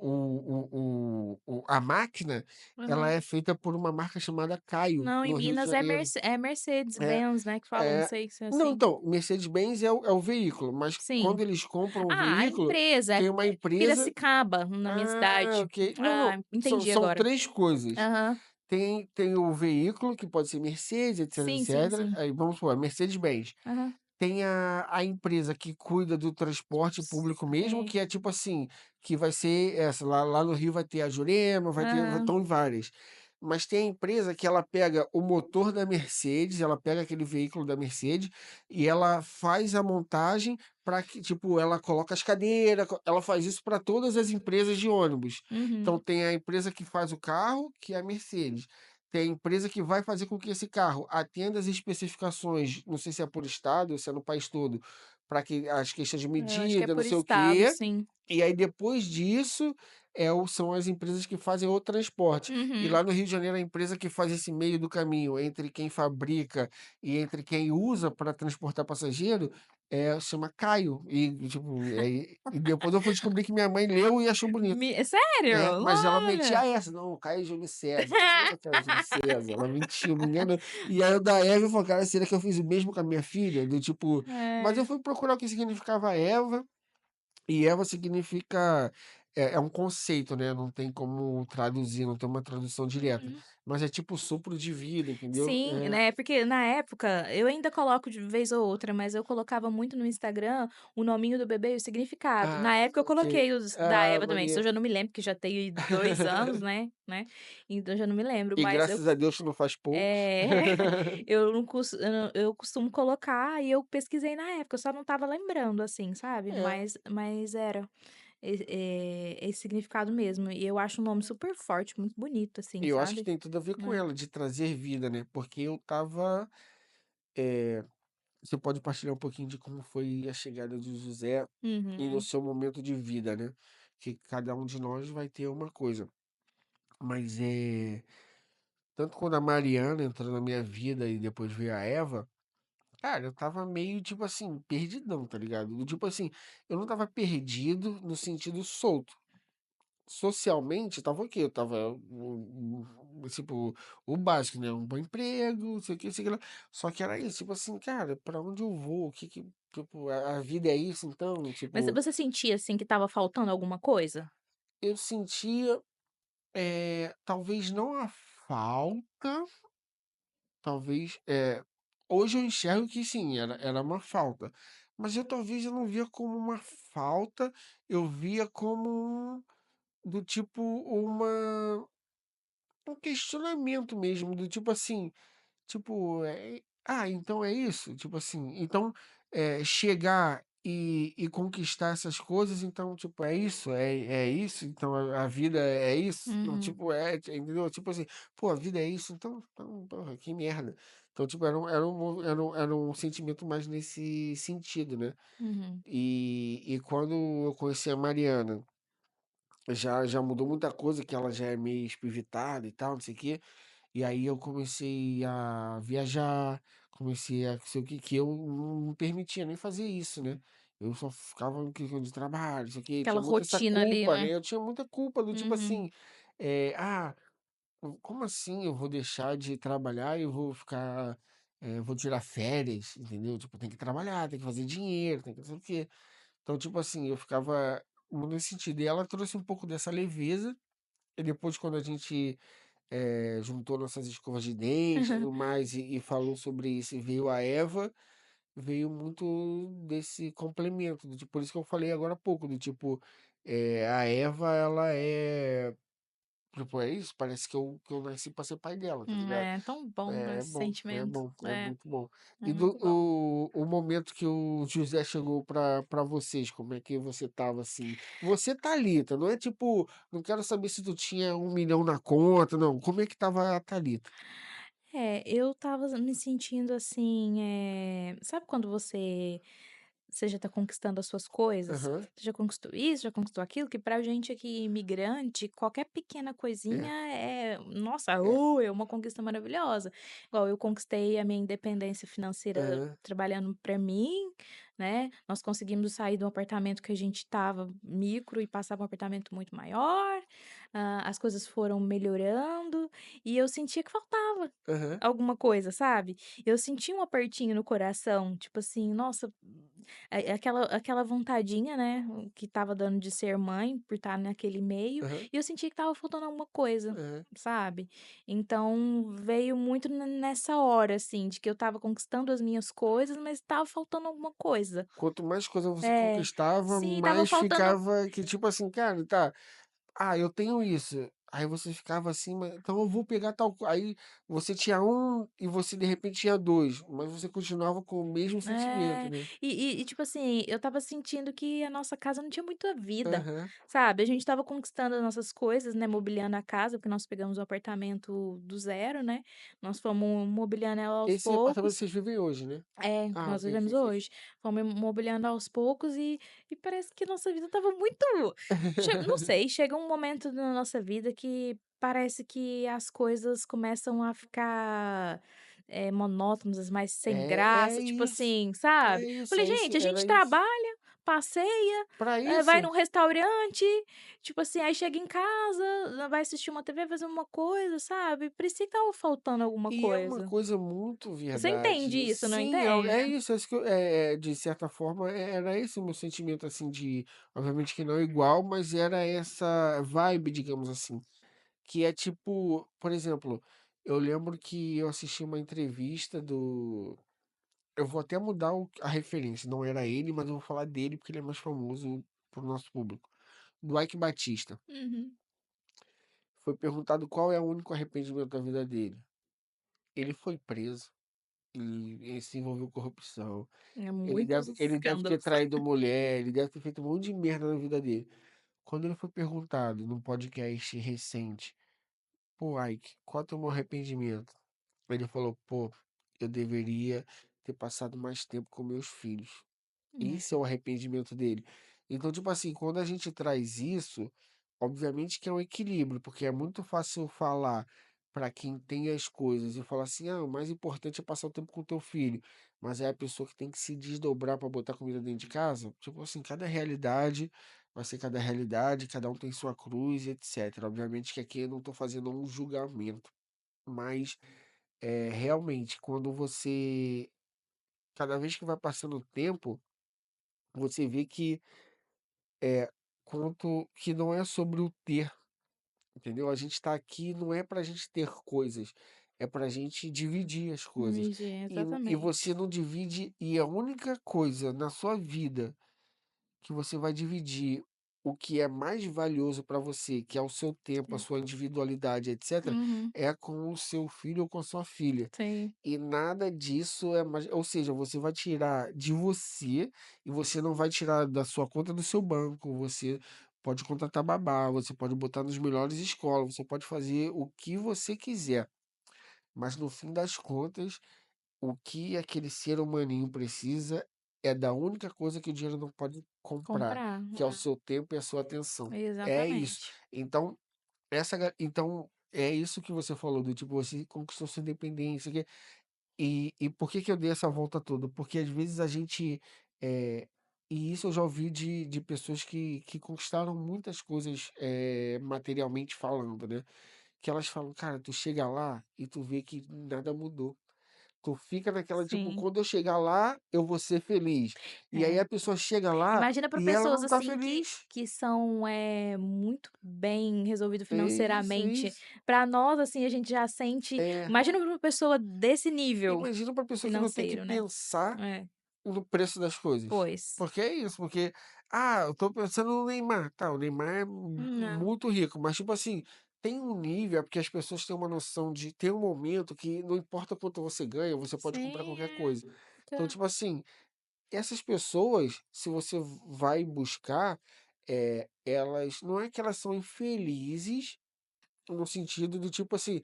a máquina, ela Aham. é feita por uma marca chamada Caio, Não, em no Rio de Minas é Janeiro. É, Mercedes-Benz, né, que fala, não é. sei se é Não, assim. então, Mercedes-Benz é o veículo, mas Sim. quando eles compram o Ah, a veículo, empresa, tem uma empresa. Piracicaba, na minha Ah, cidade. ok. Não, Ah, não. São, entendi são agora. três coisas. Aham. Tem o veículo, que pode ser Mercedes, etc, Sim, sim, etc. sim. Aí vamos supor, Mercedes-Benz. Aham. Tem a empresa que cuida do transporte público mesmo, Sim. que é tipo assim, que vai ser essa, lá no Rio vai ter a Jurema, Aham. estão em várias. Mas tem a empresa que ela pega o motor da Mercedes, ela pega aquele veículo da Mercedes e ela faz a montagem para que, tipo, ela coloca as cadeiras, ela faz isso para todas as empresas de ônibus. Então Uhum. tem a empresa que faz o carro, que é a Mercedes. Tem a empresa que vai fazer com que esse carro atenda as especificações, não sei se é por estado ou se é no país todo, para que as questões de Eu acho que é medida, não por sei o estado, quê. sim. E aí depois disso são as empresas que fazem o transporte. E Uhum. lá no Rio de Janeiro, a empresa que faz esse meio do caminho entre quem fabrica e entre quem usa para transportar passageiro chama Caio. E, tipo, e depois eu fui descobrir que minha mãe leu e achou bonito. Sério? Mas ela metia Olha. essa, não, Caio Júlio César. Pô, Caio Júlio César, ela mentiu, me engano. E aí o da Eva falou, cara, será que eu fiz o mesmo com a minha filha? Do tipo, mas eu É. fui procurar o que significava Eva, e Eva significa é um conceito, né, não tem como traduzir, não tem uma tradução direta, Uhum. mas é tipo sopro de vida, entendeu? Sim, né, porque na época eu ainda coloco de vez ou outra, mas eu colocava muito no Instagram o nominho do bebê e o significado. Ah, Na época eu ok. coloquei os da Ah, Eva também, isso eu maneiro. já não me lembro, porque já tem 2 anos, né, então eu já não me lembro, E mas graças a Deus tu não faz poucos. é, eu costumo colocar e eu pesquisei na época, eu só não estava lembrando, assim, sabe, É, mas era esse significado mesmo, e eu acho um nome super forte, muito bonito, assim, eu acho que sabe. tem tudo a ver com É. ela, de trazer vida, né, porque eu estava, você pode partilhar um pouquinho de como foi a chegada de José e no Uhum. seu momento de vida, né, que cada um de nós vai ter uma coisa, mas, tanto quando a Mariana entrou na minha vida e depois veio a Eva, cara, eu estava meio, tipo assim, perdidão, tá ligado? Do tipo assim, eu não estava perdido no sentido solto. Socialmente, estava ok, eu estava, tipo, o básico, né? Um bom emprego, não sei o que lá. Só que era isso, tipo assim, cara, pra onde eu vou? Tipo, a vida é isso então? Mas Tipo, você sentia, assim, que estava faltando alguma coisa? eu sentia, talvez não a falta, talvez, hoje eu enxergo que sim, era uma falta. Mas eu não via como uma falta, eu via como do tipo um questionamento mesmo, do tipo assim, tipo, então é isso? Tipo assim, então, chegar e conquistar essas coisas, então, tipo, é isso? É isso? Então a vida é isso? Não, Uhum, tipo, entendeu? Tipo assim, pô, a vida é isso? Então porra, que merda. Então, tipo, era um sentimento mais nesse sentido, né? uhum. E quando eu conheci a Mariana, já mudou muita coisa, que ela já é meio espivitada e tal, não sei o quê. E aí eu comecei a viajar, comecei a sei o que eu não me permitia nem fazer isso, né. Eu só ficava no questão de trabalho, isso aqui, Aquela tinha muito essa rotina ali, culpa, né. né, eu tinha muita culpa do tipo Uhum, assim, como assim eu vou deixar de trabalhar e eu vou ficar, vou tirar férias, entendeu? Tipo, tem que trabalhar, tem que fazer dinheiro, tem que não sei o quê. Então, tipo assim, eu ficava muito nesse sentido. E ela trouxe um pouco dessa leveza, e depois quando a gente juntou nossas escovas de dente e tudo mais, e falou sobre isso, e veio a Eva, veio muito desse complemento, do tipo, por isso que eu falei agora há pouco, do tipo, a Eva, ela é, tipo, é isso, parece que eu nasci pra ser pai dela, tá ligado? é tão bom, né, É esse bom, é sentimento. bom, é É, muito bom. é E muito bom. o momento que o José chegou pra vocês, como é que você tava assim? Você, Thalita, não é tipo, não quero saber se tu tinha 1 milhão na conta, não. Como é que tava a Thalita? É, eu estava me sentindo assim, sabe quando você já está conquistando as suas coisas? Aham, Você já conquistou isso, já conquistou aquilo, que pra gente aqui imigrante, qualquer pequena coisinha é, nossa, é. é uma conquista maravilhosa. Igual eu conquistei a minha independência financeira Aham, trabalhando pra mim, né, nós conseguimos sair do apartamento que a gente estava micro e passar pra um apartamento muito maior, as coisas foram melhorando, e eu sentia que faltava aham, alguma coisa, sabe. Eu senti um apertinho no coração, tipo assim, nossa, aquela vontadinha, né, que estava dando de ser mãe, por estar naquele meio, aham, e eu senti que estava faltando alguma coisa, aham. sabe. Então veio muito nessa hora, assim, de que eu estava conquistando as minhas coisas, mas estava faltando alguma coisa. Quanto mais coisa você É, conquistava, sim, estava mais faltando. ficava que tipo assim, cara, tá, eu tenho isso. Aí você ficava assim, mas então eu vou pegar aí você tinha um e você de repente tinha dois, mas você continuava com o mesmo sentimento, É, né. tipo assim, eu estava sentindo que a nossa casa não tinha muita vida, Aham. sabe. A gente estava conquistando as nossas coisas, né, mobiliando a casa, porque nós pegamos o apartamento do zero, né, nós fomos mobiliando ela aos Esse apartamento poucos. vocês vivem hoje, né? É, que Ah, nós ok, vivemos ok, ok. hoje. Fomos mobiliando aos poucos e parece que nossa vida estava muito não sei, chega um momento na nossa vida que parece que as coisas começam a ficar, monótonas, mais sem É graça, tipo isso, assim, sabe. é isso, Falei: é isso, "Gente, a era gente isso. trabalha passeia, Pra vai isso. num restaurante, tipo assim, aí chega em casa, vai assistir uma TV, fazer uma coisa, sabe. Parecia que estava faltando alguma E é uma coisa. coisa muito Você entende verdade. isso, não Sim, entende? é isso, é isso que de certa forma, era esse o meu sentimento, assim, de obviamente que não é igual, mas era essa vibe, digamos assim, que é tipo, por exemplo, eu lembro que eu assisti uma entrevista do eu vou até mudar a referência, não era ele, mas eu vou falar dele porque ele é mais famoso para o nosso público. Do Ike Batista. Uhum. Foi perguntado qual é o único arrependimento da vida dele. Ele foi preso, ele se envolveu com corrupção, É ele muitos deve ter escândalos. traído mulher, ele deve ter feito um monte de merda na vida dele. Quando ele foi perguntado num podcast recente: "Pô, Ike, qual é o teu maior arrependimento?", ele falou: "Pô, eu deveria ter passado mais tempo com meus filhos". É, Esse é o arrependimento dele. Então, tipo assim, quando a gente traz isso, obviamente que é um equilíbrio, porque é muito fácil falar para quem tem as coisas e falar assim: "Ah, o mais importante é passar o tempo com o teu filho", mas é a pessoa que tem que se desdobrar para botar comida dentro de casa. Tipo assim, cada realidade vai ser cada realidade, cada um tem sua cruz e etc. Obviamente que aqui eu não estou fazendo um julgamento, mas realmente, quando você cada vez que vai passando o tempo, você vê que É, quanto que não é sobre o ter, entendeu? A gente tá aqui não é pra gente ter coisas, é pra gente dividir as coisas. entendi, E você exatamente. não divide, e a única coisa na sua vida que você vai dividir o que é mais valioso para você, que é o seu tempo, a Sim. sua individualidade, etc., Uhum, é com o seu filho ou com a sua filha. sim. E nada disso é mais. Ou seja, você vai tirar de você e você não vai tirar da sua conta do seu banco. Você pode contratar babá, você pode botar nas melhores escolas, você pode fazer o que você quiser. Mas no fim das contas, o que aquele ser humaninho precisa é da única coisa que o dinheiro não pode comprar, Comprar, que é o seu tempo e a sua atenção. É isso. exatamente. Então, então é isso que você falou, do tipo, você conquistou sua independência. E por que que eu dei essa volta toda? Porque às vezes a gente, e isso eu já ouvi de pessoas que conquistaram muitas coisas, materialmente falando, né? Que elas falam, cara, tu chega lá e tu vê que nada mudou. Tu fica naquela, tipo, Sim, quando eu chegar lá, eu vou ser feliz. E aí é. a pessoa chega lá Imagina para e ela pessoas, não tá assim, que feliz. são, muito bem resolvido É isso, é financeiramente. isso. Para nós, assim, a gente já sente É. imagina para uma pessoa desse nível Imagina pra pessoa que não tem que financeiro, né. pensar É, no preço das coisas. pois. Porque é isso, porque, eu tô pensando no Neymar, tá, o Neymar é Não. muito rico, mas tipo assim, tem um nível, é porque as pessoas têm uma noção de tem um momento que não importa quanto você ganha, você pode comprar Sim, qualquer é. coisa. Então, Tá. tipo assim, essas pessoas, se você vai buscar, elas não é que elas são infelizes, no sentido do tipo assim: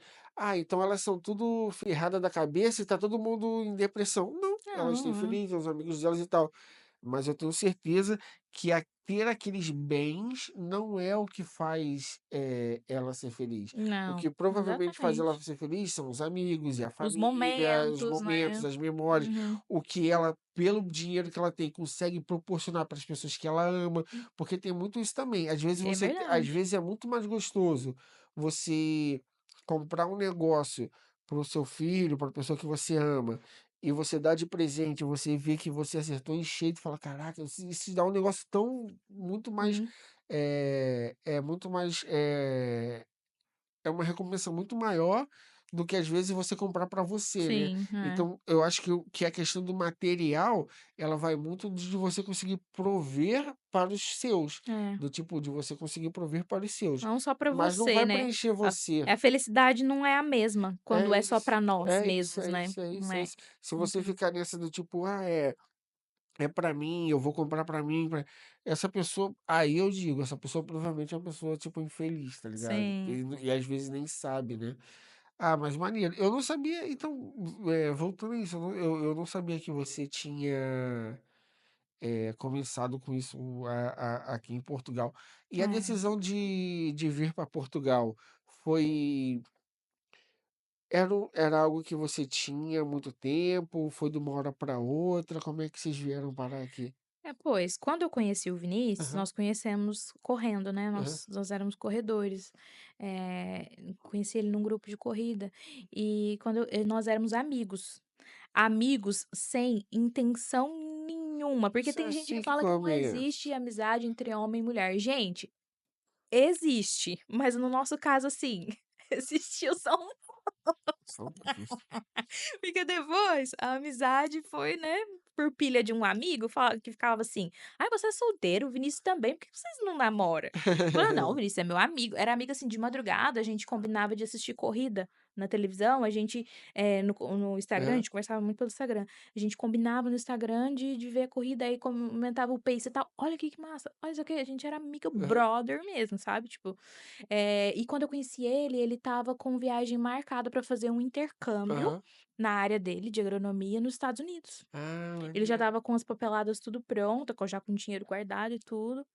então elas são tudo ferrada da cabeça e tá todo mundo em depressão". Não, elas têm Não, felizes, os amigos delas e tal. Mas eu tenho certeza que ter aqueles bens não é o que faz, ela ser feliz. O não, que provavelmente faz ela exatamente. ser feliz são os amigos e a Os família, os momentos, momentos, né. as memórias, Uhum. o que ela, pelo dinheiro que ela tem, consegue proporcionar para as pessoas que ela ama, porque tem muito isso também. É Às verdade. vezes é muito mais gostoso você comprar um negócio para o seu filho, para a pessoa que você ama, e você dá de presente, você vê que você acertou em cheio e fala: "Caraca, isso te dá um negócio tão muito mais, Hum, é muito mais, é uma recompensa muito maior do que às vezes você comprar para você, né". sim, é. Então, eu acho que a questão do material, ela vai muito de você conseguir prover para os seus, É. do tipo de você conseguir prover para os seus, Não só para mas não você, vai né. preencher A você. a felicidade não é a mesma É quando é só isso, para nós é isso, mesmos, é né. isso, é Não isso, é é. isso. Se você Uhum. ficar nessa do tipo: é para mim, eu vou comprar para mim, essa pessoa, aí eu digo, essa pessoa provavelmente é uma pessoa, tipo, infeliz, tá ligado? Sim. E às vezes nem sabe, né. Mas maneiro. Eu não sabia, então, voltando a isso, eu não sabia que você tinha, começado com isso aqui em Portugal. E a É. decisão de vir para Portugal foi era algo que você tinha há muito tempo? Foi de uma hora para outra? Como é que vocês vieram parar aqui? Pois, quando eu conheci o Vinícius, Aham, nós conhecemos correndo, né, aham. nós éramos corredores. Conheci ele num grupo de corrida, e nós éramos amigos. Amigos sem intenção nenhuma, porque Isso é tem gente que assim que fala que não existe começa. amizade entre homem e mulher. Gente, existe, mas no nosso caso, assim, existiu só Só um pouquinho. porque depois a amizade foi, né, por pilha de um amigo que ficava assim: "Ai, você é solteiro, o Vinícius também, por que vocês não namora?" Eu falei: "Não, o Vinícius é meu amigo". Era amigo, assim, de madrugada, a gente combinava de assistir corrida na televisão, a gente, no Instagram, a Aham, gente conversava muito pelo Instagram. A gente combinava no Instagram de ver a corrida, aí comentava o pace e tal. "Olha aqui que massa, olha isso aqui", a gente era amigo aham, brother mesmo, sabe, tipo, e quando eu conheci ele, ele estava com viagem marcada para fazer um intercâmbio aham. na área dele de agronomia nos Estados Unidos. Ah, Ele já maneiro. estava com as papeladas tudo pronta, já com dinheiro guardado e tudo,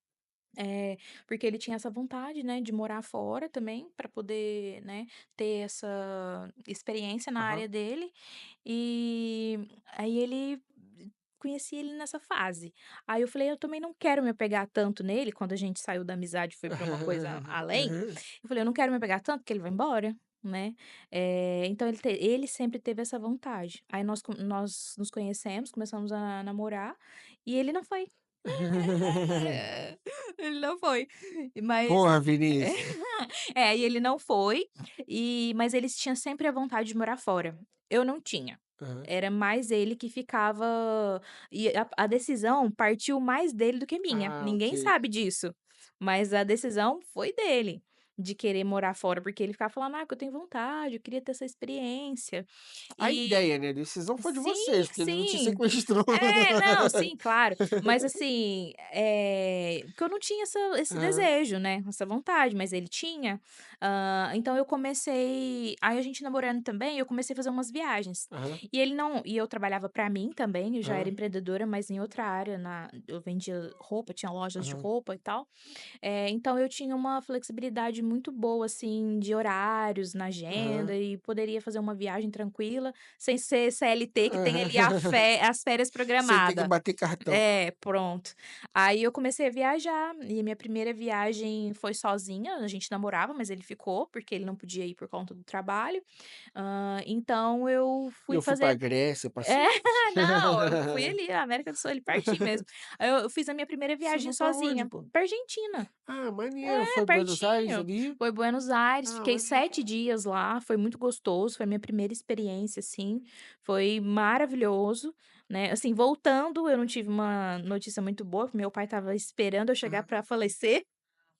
porque ele tinha essa vontade, né, de morar fora também, para poder, né, ter essa experiência na Aham. área dele. E aí ele conheci ele nessa fase. Aí eu falei: "Eu também não quero me apegar tanto nele", quando a gente saiu da amizade e foi para uma coisa além, Aham, eu falei: "Eu não quero me apegar tanto, porque ele vai embora", né. Então ele sempre teve essa vontade. Aí nós nos conhecemos, começamos a namorar, e ele não foi. Ele não foi. Mas Porra, Vinícius. e ele não foi, mas eles tinham sempre a vontade de morar fora. Eu não tinha. Aham. Era mais ele que ficava, e a decisão partiu mais dele do que minha. Ah, Ninguém ok. sabe disso, mas a decisão foi dele, de querer morar fora, porque ele ficava falando: "Ah, que eu tenho vontade, eu queria ter essa experiência". A E ideia, né, a decisão foi de sim, vocês, porque ele não te sim. sequestrou. Não, sim, claro. Mas assim, porque eu não tinha esse Aham, desejo, né, essa vontade, mas ele tinha. Então eu comecei aí a gente namorando também, eu comecei a fazer umas viagens. aham, E eu trabalhava pra mim também, eu já era aham, empreendedora, mas em outra área, eu vendia roupa, tinha lojas de aham, roupa e tal. Então eu tinha uma flexibilidade muito boa, assim, de horários na agenda, aham. e poderia fazer uma viagem tranquila, sem ser CLT que tem Aham. ali as férias Sem ter que programadas. bater cartão. Pronto. Aí eu comecei a viajar, e a minha primeira viagem foi sozinha, a gente namorava, mas ele ficou, porque ele não podia ir por conta do trabalho. Então eu fui Eu fui pra fazer Grécia, é, passei não, eu fui ali, a América do Sul, ali pertinho mesmo. Aí eu fiz a minha primeira Você viagem foi pra onde, sozinha, pô? pra Argentina. Ah, maneiro. Foi Buenos Aires Pertinho. ali? Foi Buenos Aires, Ah, fiquei maneiro. 7 dias lá, foi muito gostoso, foi a minha primeira experiência, assim, foi maravilhoso, né. Assim, voltando, eu não tive uma notícia muito boa, porque meu pai estava esperando eu chegar Aham. para falecer,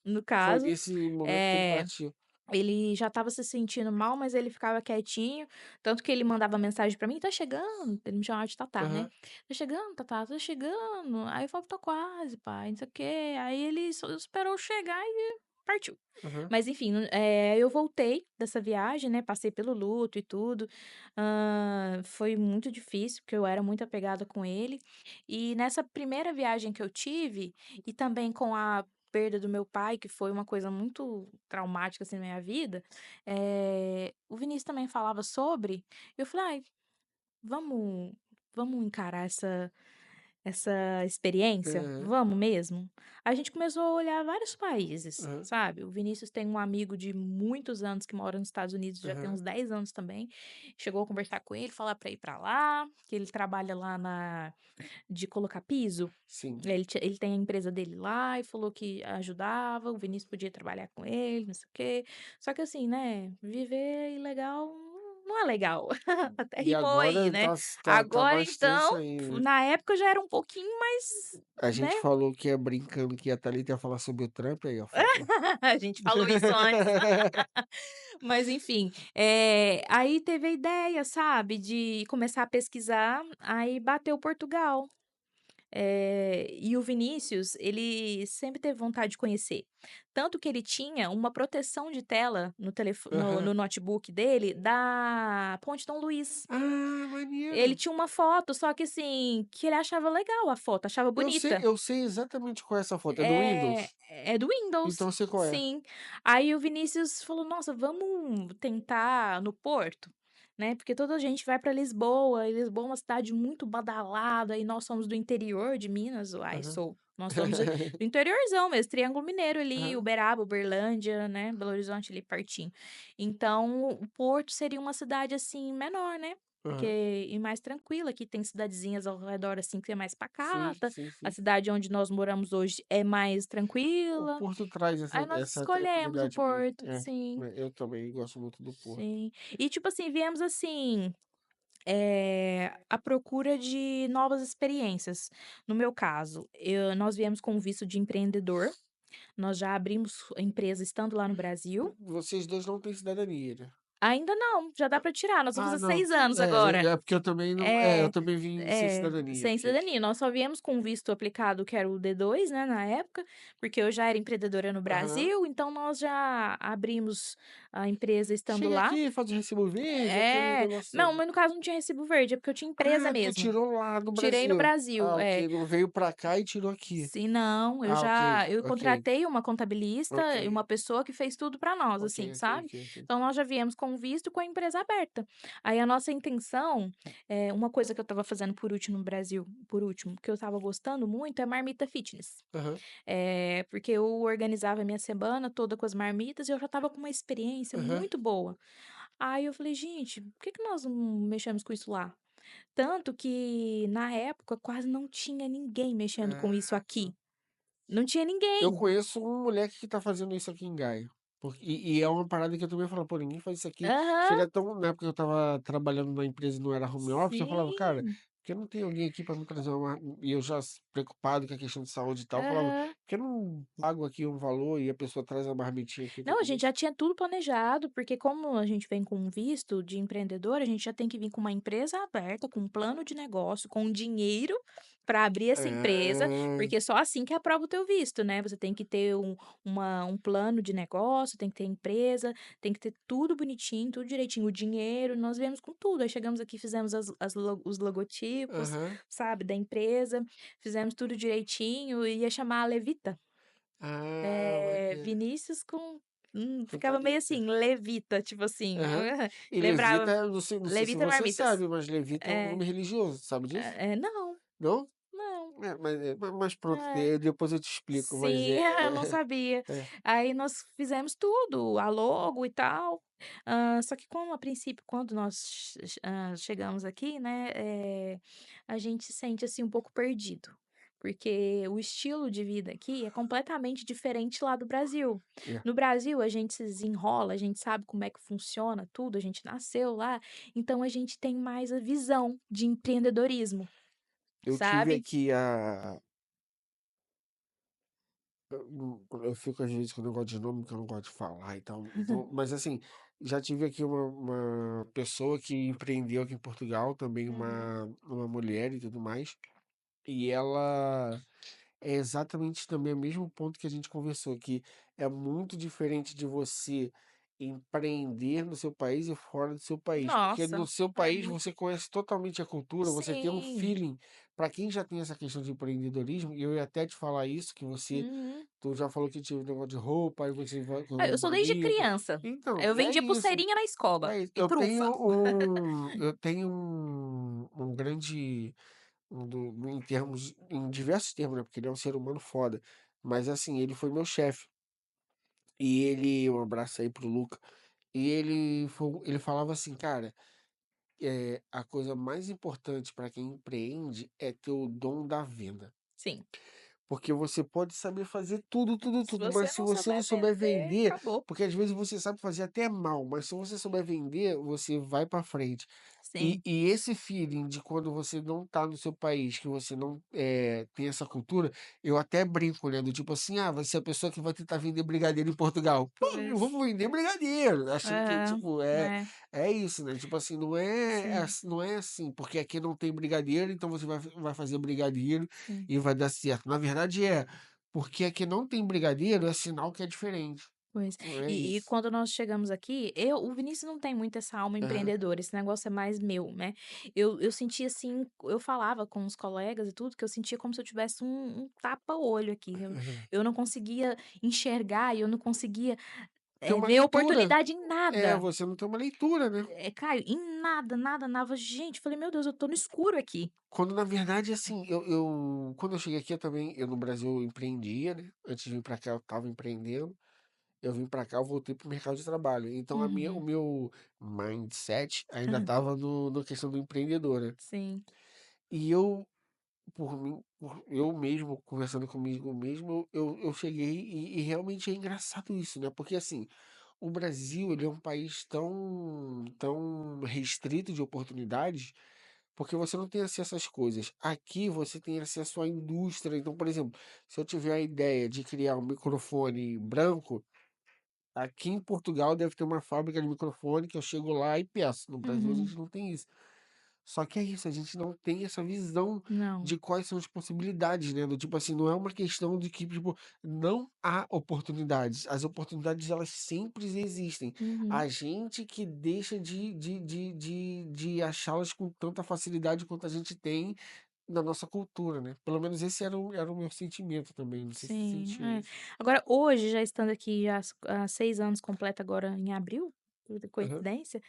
no Foi caso. nesse momento que ele Eh, partiu. Ele já estava se sentindo mal, mas ele ficava quietinho, tanto que ele mandava mensagem pra mim: "Tá chegando", ele me chamava de Tatá, né. Aham, "Tá chegando, Tatá, tô chegando". Aí eu falava: "Tô quase, pai, não sei o quê". Aí ele só esperou eu chegar e partiu. aham, Mas enfim, eu voltei dessa viagem, né, passei pelo luto e tudo. Foi muito difícil, porque eu era muito apegada com ele. E nessa primeira viagem que eu tive, e também com a perda do meu pai, que foi uma coisa muito traumática, assim, na minha vida, o Vinícius também falava sobre, eu falei: "Ai, vamos encarar essa experiência? aham, Vamos mesmo?". A gente começou a olhar vários países, aham, sabe. O Vinícius tem um amigo de muitos anos que mora nos Estados Unidos, já tem aham. uns 10 anos também. Chegou a conversar com ele, falar para ir para lá, que ele trabalha lá de colocar piso. Sim. Ele tem a empresa dele lá, e falou que ajudava, o Vinícius podia trabalhar com ele, não sei o quê. Só que assim, né, viver ilegal não é legal. Até E rimou aí, agora né. tá Agora mais tenso então, ainda. na época já era um pouquinho mais, A né, gente falou que ia brincando que a Thalita ia falar sobre o Trump, aí ó, falou. a gente falou isso antes. Mas enfim, aí teve a ideia, sabe, de começar a pesquisar, aí bateu Portugal. E o Vinícius, ele sempre teve vontade de conhecer. Tanto que ele tinha uma proteção de tela no Aham. notebook dele da Ponte Dom Luís. Ah, Ele maneiro. tinha uma foto, só que assim, que ele achava legal a foto, achava bonita. Eu sei exatamente qual é essa foto, é do É, Windows? é do Windows, Então eu sei qual é. sim. Aí o Vinícius falou: "Nossa, vamos tentar no Porto?". né, porque toda a gente vai para Lisboa, e Lisboa é uma cidade muito badalada, e nós somos do interior de Minas, uai, Aham. nós somos do interiorzão mesmo, Triângulo Mineiro ali, Aham, Uberaba, Uberlândia, né, Belo Horizonte ali pertinho. Então, o Porto seria uma cidade, assim, menor, né, porque aham. e mais tranquila, aqui tem cidadezinhas ao redor, assim, que é mais Sim, pacata, sim, a sim. cidade onde nós moramos hoje é mais O tranquila, Porto traz aí essa nós essa escolhemos o tranquilidade mesmo. Porto, É, sim, eu também gosto muito do Porto. sim. E, tipo assim, viemos assim à procura de novas experiências. No meu caso, nós viemos com visto de empreendedor, nós já abrimos a empresa estando lá no Brasil. Vocês 2 não têm cidadania, né? Ainda não, já dá para tirar, nós vamos Ah, fazer não. 6 anos É, agora. é porque eu também não eu É, também vim sem é, cidadania, sem porque cidadania. Nós só viemos com visto aplicado, que era o D2, né, na época, porque eu já era empreendedora no aham. Brasil, então nós já abrimos a empresa estando Chega lá. aqui, faz o recibo verde, aquele É, negócio não, todo. mas no caso não tinha recibo verde, é porque eu tinha empresa Ah, tu mesmo. tirou lá no Tirei no Brasil. Ah, Brasil, é. ok, não veio pra cá e tirou aqui. Sim, não, Ah, ok, eu ok, contratei uma contabilista e ok, uma pessoa que fez tudo para nós, ok, assim, ok, sabe. ok, ok. Então nós já viemos com visto com a empresa aberta. Aí a nossa intenção, uma coisa que eu estava fazendo por último no Brasil, por último, que eu estava gostando muito, é marmita fitness. Aham, Porque eu organizava a minha semana toda com as marmitas e eu já estava com uma experiência aham. muito boa. Aí eu falei: "Gente, por que que nós não mexemos com isso lá?". Tanto que, na época, quase não tinha ninguém mexendo com isso Ah, aqui. Não tinha eu ninguém. conheço um moleque que tá fazendo isso aqui em Gaia. E é uma parada que eu também falo, pô, ninguém faz isso aqui. Aham, Chega tão. Na época que eu tava trabalhando na empresa e não era home office, eu falava, cara, por sim, que não tem alguém aqui pra me trazer uma. E eu já preocupado com a questão de saúde e tal, eu falava, por aham. que eu não pago aqui um valor e a pessoa traz a marmitinha aqui pra eu Não, a comer? gente já tinha tudo planejado, porque como a gente vem com um visto de empreendedor, a gente já tem que vir com uma empresa aberta, com um plano de negócio, com dinheiro para abrir essa empresa, Ah, porque só assim que aprova o teu visto, né? Você tem que ter um plano de negócio, tem que ter empresa, tem que ter tudo bonitinho, tudo direitinho, o dinheiro, nós viemos com tudo. Aí chegamos aqui, fizemos os logotipos, aham. sabe, da empresa, fizemos tudo direitinho e ia chamar a Levita. Ah, bacana. Vinícius com Com ficava meio Thalita. assim, Levita, tipo assim, Aham. E lembrava Levita, eu não sei se Levita você Marmitas. sabe, mas Levita é um É, nome religioso, sabe disso? não, Não? não, Mas pronto, é. depois eu te explico, mas Sim, eu não sabia. é, Aí nós fizemos tudo, a logo e tal, só que como a princípio quando nós chegamos aqui, né, a gente se sente, assim, um pouco perdido, porque o estilo de vida aqui é completamente diferente lá do Brasil. é. No Brasil a gente se desenrola, a gente sabe como é que funciona tudo, a gente nasceu lá, então a gente tem mais a visão de empreendedorismo, Eu tive sabe? aqui a eu fico às vezes com o negócio de nome que eu não gosto de falar e tal, então mas assim, já tive aqui uma pessoa que empreendeu aqui em Portugal, também Uhum. uma mulher e tudo mais, e ela é exatamente também o mesmo ponto que a gente conversou, que é muito diferente de você empreender no seu país e fora do seu país, porque no Nossa, seu é país muito você conhece totalmente a cultura, você tem um sim. feeling. Para quem já tem essa questão de empreendedorismo, e eu ia até te falar isso, que você, Uhum. tu já falou que tinha um negócio de roupa, aí você vai Ah, com eu sou desde marmita. criança. Então, Eu é vendia isso. pulseirinha na escola É isso. e trufa. Eu tenho um grande em termos, em diversos termos, né? Porque ele é um ser humano foda. Mas assim, ele foi meu chefe. E ele, um abraço aí pro Luca. E ele falava assim, cara, a coisa mais importante para quem empreende é ter o dom da venda. Sim. Porque você pode saber fazer tudo, tudo, Se tudo, mas você se não você não souber souber vender, vender, acabou. porque às vezes você sabe fazer até mal, mas se você souber vender, você vai para frente. E, Sim. e esse feeling de quando você não tá no seu país, que você não tem essa cultura, eu até brinco, né? Do tipo assim, vai ser a pessoa que vai tentar vender brigadeiro em Portugal. Pô, eu Pois. vou vender brigadeiro, achando que, Aham. tipo, É, é isso, né? Tipo assim, não é, sim, não é assim, porque aqui não tem brigadeiro, então você vai fazer brigadeiro sim. e vai dar certo. Na verdade porque aqui não tem brigadeiro, é sinal que é diferente. Pois. É E isso. quando nós chegamos aqui, o Vinícius não tem muito essa alma Aham, empreendedora, esse negócio é mais meu, né. Eu sentia assim, eu falava com os colegas e tudo, que eu sentia como se eu tivesse um tapa-olho aqui, eu aham, eu não conseguia enxergar e eu não conseguia ter uma ver leitura. oportunidade em É, nada. você não tem uma leitura, né. Caio, em nada, nada, nada. Gente, falei: "Meu Deus, eu tô no escuro aqui". Quando na verdade, assim, eu quando eu cheguei aqui eu também eu no Brasil eu empreendia, né, antes de vir pra cá eu estava empreendendo, eu vim pra cá, eu voltei para o mercado de trabalho, então o Uhum. meu mindset ainda estava no na questão do empreendedor, né. Sim. E eu, por mim, por eu mesmo conversando comigo mesmo, eu cheguei e realmente é engraçado isso, né, porque assim, o Brasil ele é um país tão restrito de oportunidades, porque você não tem acesso às coisas. Aqui você tem acesso à indústria. Então, por exemplo, se eu tiver a ideia de criar um microfone branco, aqui em Portugal deve ter uma fábrica de microfone que eu chego lá e peço. No Brasil a Uhum. gente não tem isso. Só que é isso, a gente não tem essa visão Não. de quais são as possibilidades, né? Do tipo assim, não é uma questão de que, tipo, não há oportunidades. As oportunidades, elas sempre existem. Uhum. A gente que deixa de achá-las com tanta facilidade quanto a gente tem na nossa cultura, né? Pelo menos esse era o meu sentimento também. Não sei se você Sim, sentiu é. isso. Agora hoje, já estando aqui já há 6 anos, completa agora em abril, por Aham. coincidência,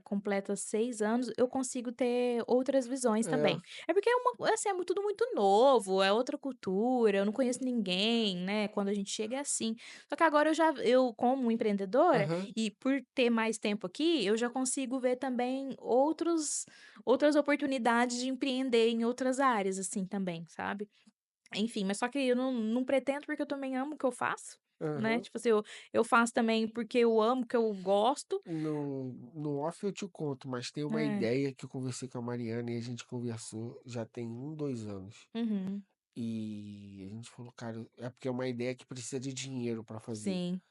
completa 6 anos, eu consigo ter outras visões É, também. É porque é uma assim, é tudo muito novo, é outra cultura, eu não conheço ninguém, né, quando a gente chega é assim. Só que agora eu como empreendedora, aham, e por ter mais tempo aqui, eu já consigo ver também outras oportunidades de empreender em outras áreas, assim, também, sabe. Enfim, mas só que eu não pretendo, porque eu também amo o que eu faço, né, aham. tipo assim, eu faço também porque eu amo, que eu gosto. No off eu te conto, mas tem uma É. ideia que eu conversei com a Mariana e a gente conversou já tem 2 anos. Uhum. E a gente falou, cara, é porque é uma ideia que precisa de dinheiro para fazer. Sim.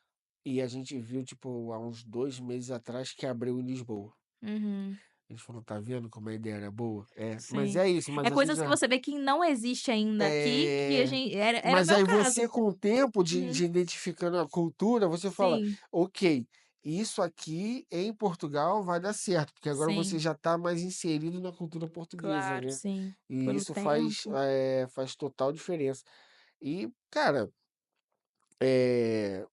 E a gente viu, tipo, há uns 2 meses atrás que abriu em Lisboa. Uhum. A gente falou, tá vendo como a ideia era boa? É, mas Sim. é isso, É mas a gente coisas que já. você vê que não existe ainda aqui, que a É, gente era o mas meu aí você, caso. com o tempo de Uhum. identificando a cultura, você fala, Sim, ok, isso aqui em Portugal vai dar certo, porque agora você sim. já está mais inserido na cultura portuguesa, Claro, né? sim. E Pelo isso faz, tempo. faz total diferença. E, cara, é,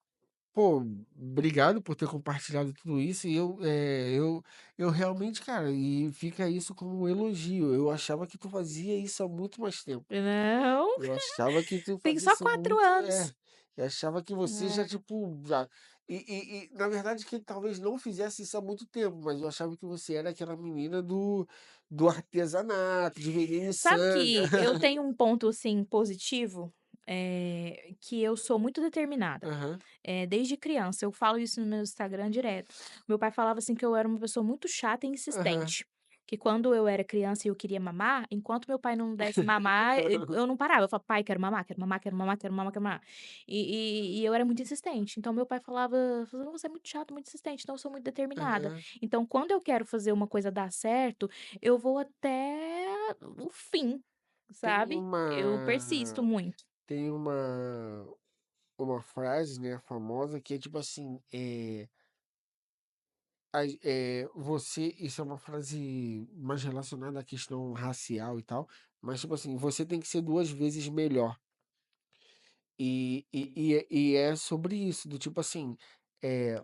pô, obrigado por ter compartilhado tudo isso. E eu realmente, cara, e fica isso como um elogio. Eu achava que tu fazia isso há muito mais tempo. Não, Eu achava que tu tem fazia só isso 4 muito. anos. Eu achava que você já, É. tipo, já. Na verdade, que talvez não fizesse isso há muito tempo, mas eu achava que você era aquela menina do artesanato, de vender Sabe miçanga. que eu tenho um ponto, assim, positivo, que eu sou muito determinada. Aham, Desde criança, eu falo isso no meu Instagram direto. Meu pai falava, assim, que eu era uma pessoa muito chata e aham. insistente, que quando eu era criança e eu queria mamar, enquanto meu pai não desse mamar, eu não parava, eu falava: "Pai, quero mamar, quero mamar, quero mamar, quero mamar, quero mamar". E eu era muito insistente, então meu pai falava: "Você é muito chato, muito insistente", então eu sou muito determinada. Aham. Então quando eu quero fazer uma coisa dar certo, eu vou até o fim, Tem sabe. Eu persisto muito. tem uma frase, né, famosa que é tipo assim, você, isso é uma frase mais relacionada à questão racial e tal, mas tipo assim, você tem que ser 2 vezes melhor. E é sobre isso, do tipo assim, eh,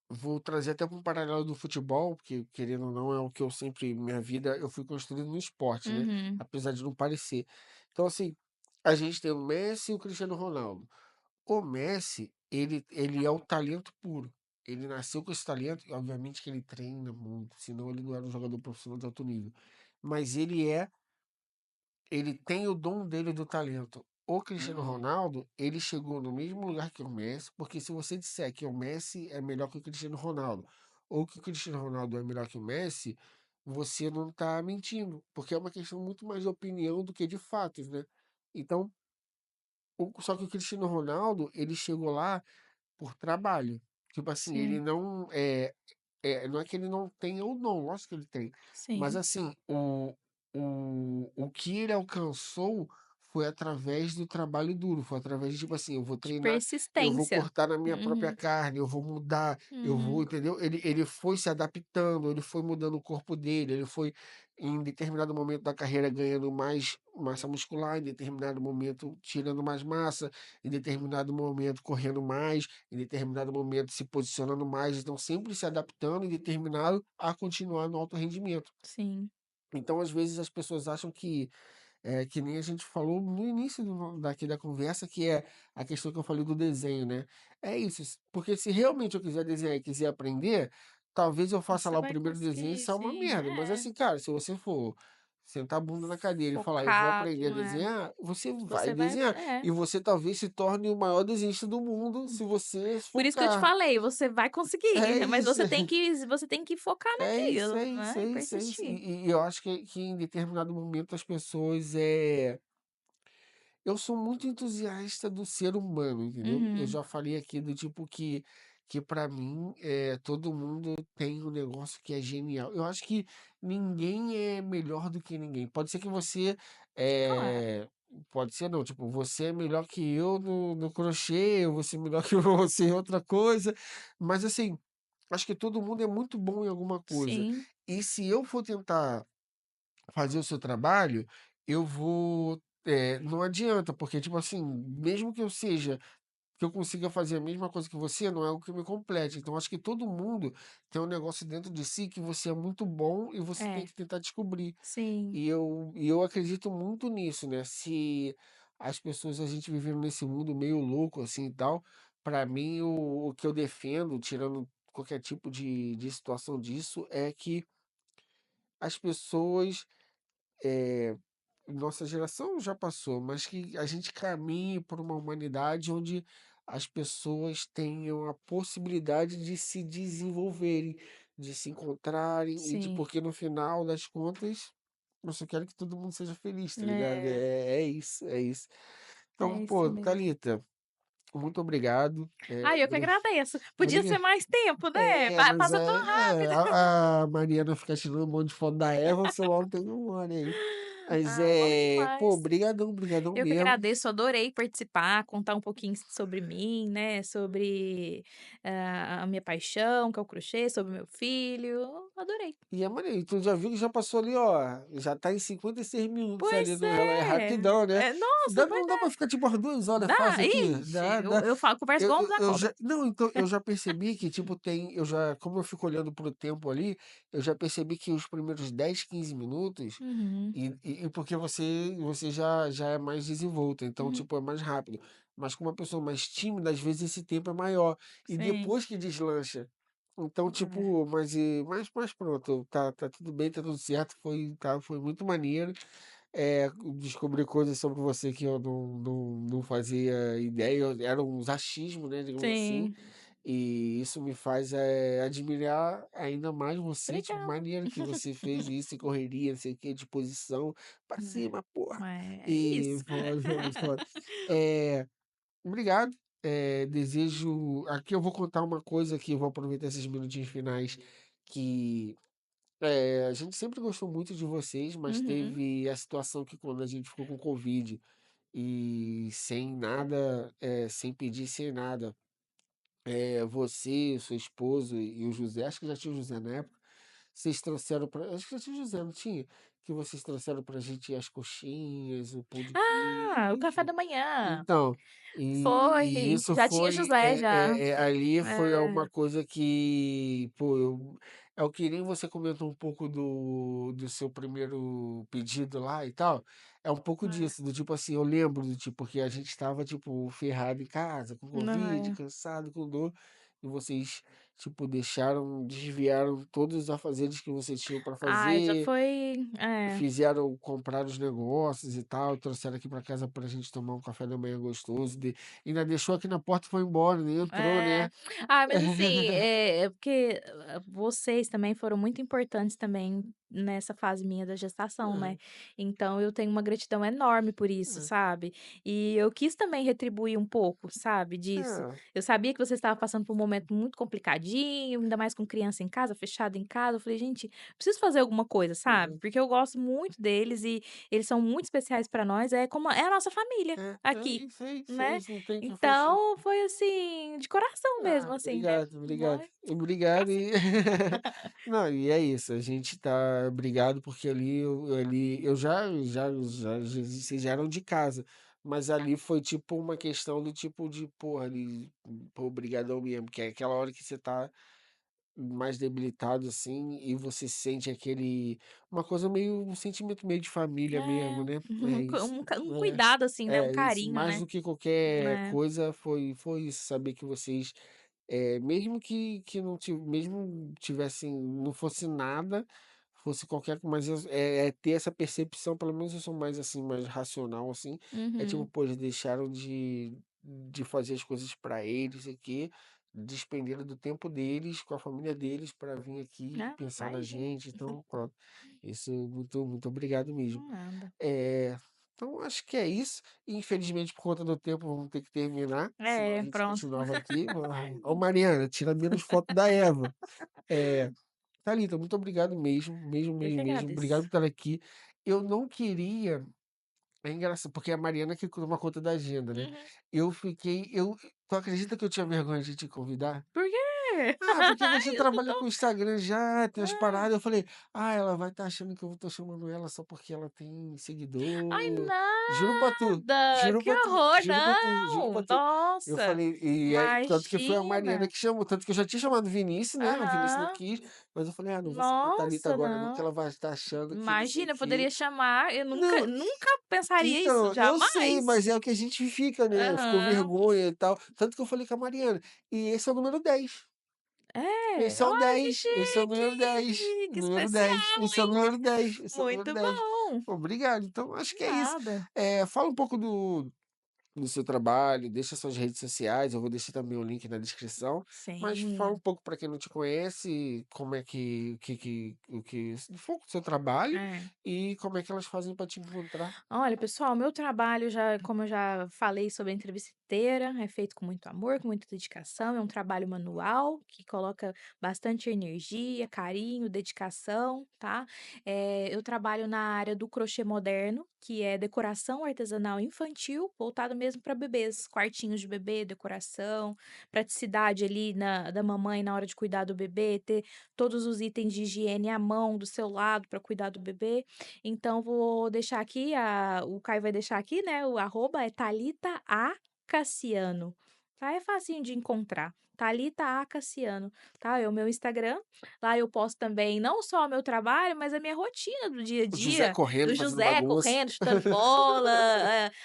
vou trazer até para um paralelo do futebol, porque querendo ou não é o que eu sempre minha vida eu fui construído no esporte, né, Uhum, apesar de não parecer. Então assim, a gente tem o Messi e o Cristiano Ronaldo. O Messi, ele é o talento puro. Ele nasceu com esse talento e obviamente que ele treina muito, senão ele não era um jogador profissional de alto nível. Mas ele tem o dom dele do talento. O Cristiano Ronaldo, ele chegou no mesmo lugar que o Messi, porque se você disser que o Messi é melhor que o Cristiano Ronaldo, ou que o Cristiano Ronaldo é melhor que o Messi, você não está mentindo, porque é uma questão muito mais de opinião do que de fatos, né? Então, só que o Cristiano Ronaldo, ele chegou lá por trabalho. Tipo assim, ele sim, não é que ele não tenha ou não, lógico que ele tem. Mas sim. assim, o que ele alcançou foi através do trabalho duro, foi através de, tipo assim, eu vou De treinar, eu vou persistência. cortar na minha própria Uhum, carne, eu vou mudar, eu vou, uhum. entendeu? Ele foi se adaptando, ele foi mudando o corpo dele, ele foi, em determinado momento da carreira, ganhando mais massa muscular, em determinado momento tirando mais massa, em determinado momento correndo mais, em determinado momento se posicionando mais, então sempre se adaptando e determinado a continuar no alto rendimento. Sim. Então, às vezes, as pessoas acham que nem a gente falou no início daqui da conversa, que é a questão que eu falei do desenho, né? É isso, porque se realmente eu quiser desenhar e quiser aprender, talvez eu faça Você lá o vai primeiro desenho e conseguir, saia uma sim, merda. Mas assim, cara, se você for sentar a bunda na cadeira e falar, eu vou aprender a focado, né, desenhar, você vai você vai desenhar. é. E você talvez se torne o maior desenhista do mundo se você Por isso que eu te focar. falei, você vai conseguir, É mas isso. você tem que focar É isso, naquilo, é isso, né, é e isso, é isso. persistir. E eu acho que em determinado momento as pessoas eu sou muito entusiasta do ser humano, entendeu? Eu Uhum. já falei aqui do tipo que para mim todo mundo tem um negócio que é genial. Eu acho que ninguém é melhor do que ninguém. Pode ser que você Claro. é, pode ser não, tipo, você é melhor que eu no crochê, eu vou ser melhor que você em outra coisa, mas assim, acho que todo mundo é muito bom em alguma coisa. Sim, E se eu for tentar fazer o seu trabalho, eu vou. Não adianta, porque, tipo assim, mesmo que eu seja, que eu consiga fazer a mesma coisa que você, não é algo que me complete. Então, acho que todo mundo tem um negócio dentro de si que você é muito bom e você tem é, que tentar descobrir. sim, E eu acredito muito nisso, né? Se as pessoas, a gente vivendo nesse mundo meio louco assim e tal, para mim, o que eu defendo, tirando qualquer tipo de situação disso, é que as pessoas nossa geração já passou, mas que a gente caminhe por uma humanidade onde as pessoas tenham a possibilidade de se desenvolverem, de se encontrarem, sim. porque no final das contas, eu só quero que todo mundo seja feliz, tá ligado? É, É isso, é isso. Então, é isso pô, mesmo. Thalita, muito obrigado. Ai, eu que agradeço. Podia ser Briga. mais tempo, né, Mas passa tão rápido. a Mariana fica tirando um monte de foto da Eva, o celular não tem memória aí. Mas Ah, bom pô, demais. brigadão, brigadão Eu que mesmo. agradeço, adorei participar, contar um pouquinho sobre mim, né, sobre, a minha paixão, que é o crochê, sobre meu filho. Adorei. E é maneiro, tu já viu que já passou ali, ó, já tá em 56 minutos ali Pois no relógio, é é. rapidão, né? Nossa, Não dá pra ficar tipo umas 2 horas dá. fácil aqui? Ixi, Dá, dá. eu falo converso igual o homem da Eu cobra. já, não, então, eu já percebi que, tipo, como eu fico olhando pro tempo ali, eu já percebi que os primeiros 10, 15 minutos, Uhum, e porque você já é mais desenvolta, então, uhum. tipo, é mais rápido. Mas com uma pessoa mais tímida, às vezes esse tempo é maior. E Sim. depois que deslancha. Então, É. tipo, mas pronto, tá tudo bem, tá tudo certo, foi muito maneiro. Descobrir coisas sobre você que eu não fazia ideia, eram uns achismos, né, digamos assim. Sim. E isso me faz admirar ainda mais você, tipo, Obrigada. maneiro que você fez isso, em correria, não sei o que, disposição, pra cima, porra. É E isso. foda, foda, foda. É, obrigado. Desejo. Aqui eu vou contar uma coisa que eu vou aproveitar esses minutinhos finais. Que a gente sempre gostou muito de vocês, mas Uhum. teve a situação que quando a gente ficou com Covid e sem nada, sem pedir, sem nada, você, o seu esposo e o José, acho que já tinha o José na época, vocês trouxeram para. Acho que já tinha o José, não tinha? Que vocês trouxeram pra gente as coxinhas, o pão de Ah, o café queijo. da manhã. Então, e Foi. isso Já tinha foi, José já. ali foi uma É, coisa que, pô, eu queria você comentou um pouco do seu primeiro pedido lá e tal, é um pouco é. disso, do tipo assim, eu lembro do tipo, porque a gente estava, tipo, ferrado em casa, com Não, Covid, é. cansado, com dor, e vocês, tipo, desviaram todos os afazeres que vocês tinham para Ai, já fazer, foi fizeram comprar os negócios e tal, trouxeram aqui para casa pra gente tomar um café da manhã gostoso. Ainda deixou aqui na porta e foi embora, nem entrou, é. né? Ah, mas assim, é porque, vocês também foram muito importantes também nessa fase minha da gestação, né. É, Então eu tenho uma gratidão enorme por isso, é, sabe. E eu quis também retribuir um pouco, sabe, disso. é. Eu sabia que você estava passando por um momento muito complicadinho, ainda mais com criança em casa, fechado em casa. Eu falei: "Gente, preciso fazer alguma coisa", sabe, Uhum. porque eu gosto muito deles e eles são muito especiais pra nós, é como é a nossa família É aqui, isso, é isso, é né. isso, não tem que fugir. Então foi, assim, de coração mesmo, Ah, assim, né. obrigado, obrigado. Mas Obrigado assim e não, e é isso, a gente tá obrigado porque ali eu já vocês já eram de casa, mas ali foi tipo uma questão do tipo de, porra, ali, pô, obrigadão mesmo, que é aquela hora que você tá mais debilitado, assim, e você sente uma coisa meio um sentimento meio de família mesmo, é, né. É isso. um cuidado, assim, né, um É isso, carinho, mais né. do que qualquer É. coisa foi isso, saber que vocês mesmo que não ti mesmo tivessem não fosse nada, fosse qualquer mas é ter essa percepção, pelo menos eu sou mais, assim, mais racional, assim, é tipo, Uhum. pô, eles deixaram de fazer as coisas pra eles aqui, despenderam do tempo deles, com a família deles, pra vir aqui Ah, pensar na imagina. gente, então pronto. Isso, muito obrigado mesmo. Nada. Eh, então acho que é isso. Infelizmente, por conta do tempo, vamos ter que terminar, senão a É, gente pronto. continuava aqui. Ai, ô Mariana, tira menos foto da Eva. Eh, Thalita, muito obrigado mesmo, mesmo, Eu que mesmo, mesmo. Obrigado por agradeço. estar aqui. Eu não queria é engraçado, porque é a Mariana que toma conta da agenda, né. Uhum. Tu acredita que eu tinha vergonha de te convidar? Por quê? Ah, porque você Eu trabalha tô com Instagram já, tem as hã. paradas, eu falei: "Ah, ela vai estar achando que eu tô chamando ela só porque ela tem Ai, seguidor". Juro pra tu, nada! juro Que pra tu, horror! juro pra tu, juro pra Não! tu. Eu Nossa! falei tanto que foi a Mariana Imagina! que chamou, tanto que eu já tinha chamado o Vinícius, né, o Vinícius não Aham. quis, mas eu falei: "Ah, não vou chamar a Thalita Nossa, agora não, que ela não. vai estar achando que não sei o Imagina, eu quê". poderia chamar, eu nunca Não, nunca pensaria isso, então, eu sei, jamais. mas é o que a gente fica, né, ficou Aham. vergonha e tal, tanto que eu falei com a Mariana, e esse é o número 10. É. Esse é o Ai, que 10, esse é o número 10, chique! Que número 10, especial, esse é o hein! número 10, esse é o número Muito 10. bom. Obrigado, então acho que é isso. Nada. Fala um pouco do seu trabalho, deixa suas redes sociais, eu vou deixar também o link na descrição, mas fala um Sim. pouco para quem não te conhece, como é o que foco do seu trabalho É. e como é que elas fazem para te encontrar. Olha, pessoal, meu trabalho já, como eu já falei sobre a entrevista inteira, é feito com muito amor, com muita dedicação, é um trabalho manual que coloca bastante energia, carinho, dedicação, tá? Eu trabalho na área do crochê moderno, que é decoração artesanal infantil, voltado mesmo para bebês, quartinhos de bebê, decoração, praticidade ali da mamãe na hora de cuidar do bebê, ter todos os itens de higiene à mão do seu lado para cuidar do bebê. Então vou deixar aqui o Caio vai deixar aqui, né, o arroba é Thalita A. Cassiano, tá, é facinho de encontrar, Thalita A. Cassiano, tá, é o meu Instagram, lá eu posto também não só o meu trabalho, mas a minha rotina do dia a O José dia, correndo, do fazendo José bagunça. correndo, chutando bola,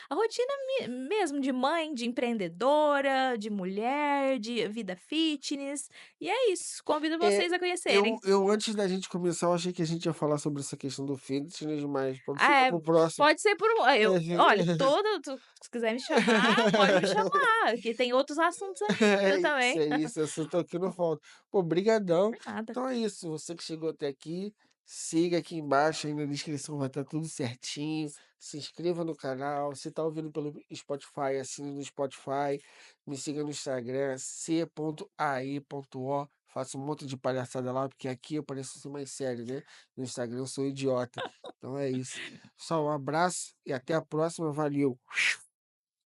a rotina mesmo de mãe, de empreendedora, de mulher, de vida fitness, e é isso, convido É, vocês a eu conhecerem. eu antes da gente começar, eu achei que a gente ia falar sobre essa questão do fitness, mas pronto, fica Ah, é, para o próximo. pode ser por um eu olha, se quiser me chamar, pode me chamar, que tem outros assuntos ainda também. É isso, assunto aqui não falta. Pô, brigadão. Por nada. Então é isso, você que chegou até aqui, siga aqui embaixo, aí na descrição vai estar tudo certinho. Se inscreva no canal, se tá ouvindo pelo Spotify, assine no Spotify, me siga no Instagram, c.ai.o. Faço um monte de palhaçada lá, porque aqui eu pareço ser mais sério, né? No Instagram eu sou idiota. Então é isso. Só um abraço e até a próxima. Valeu!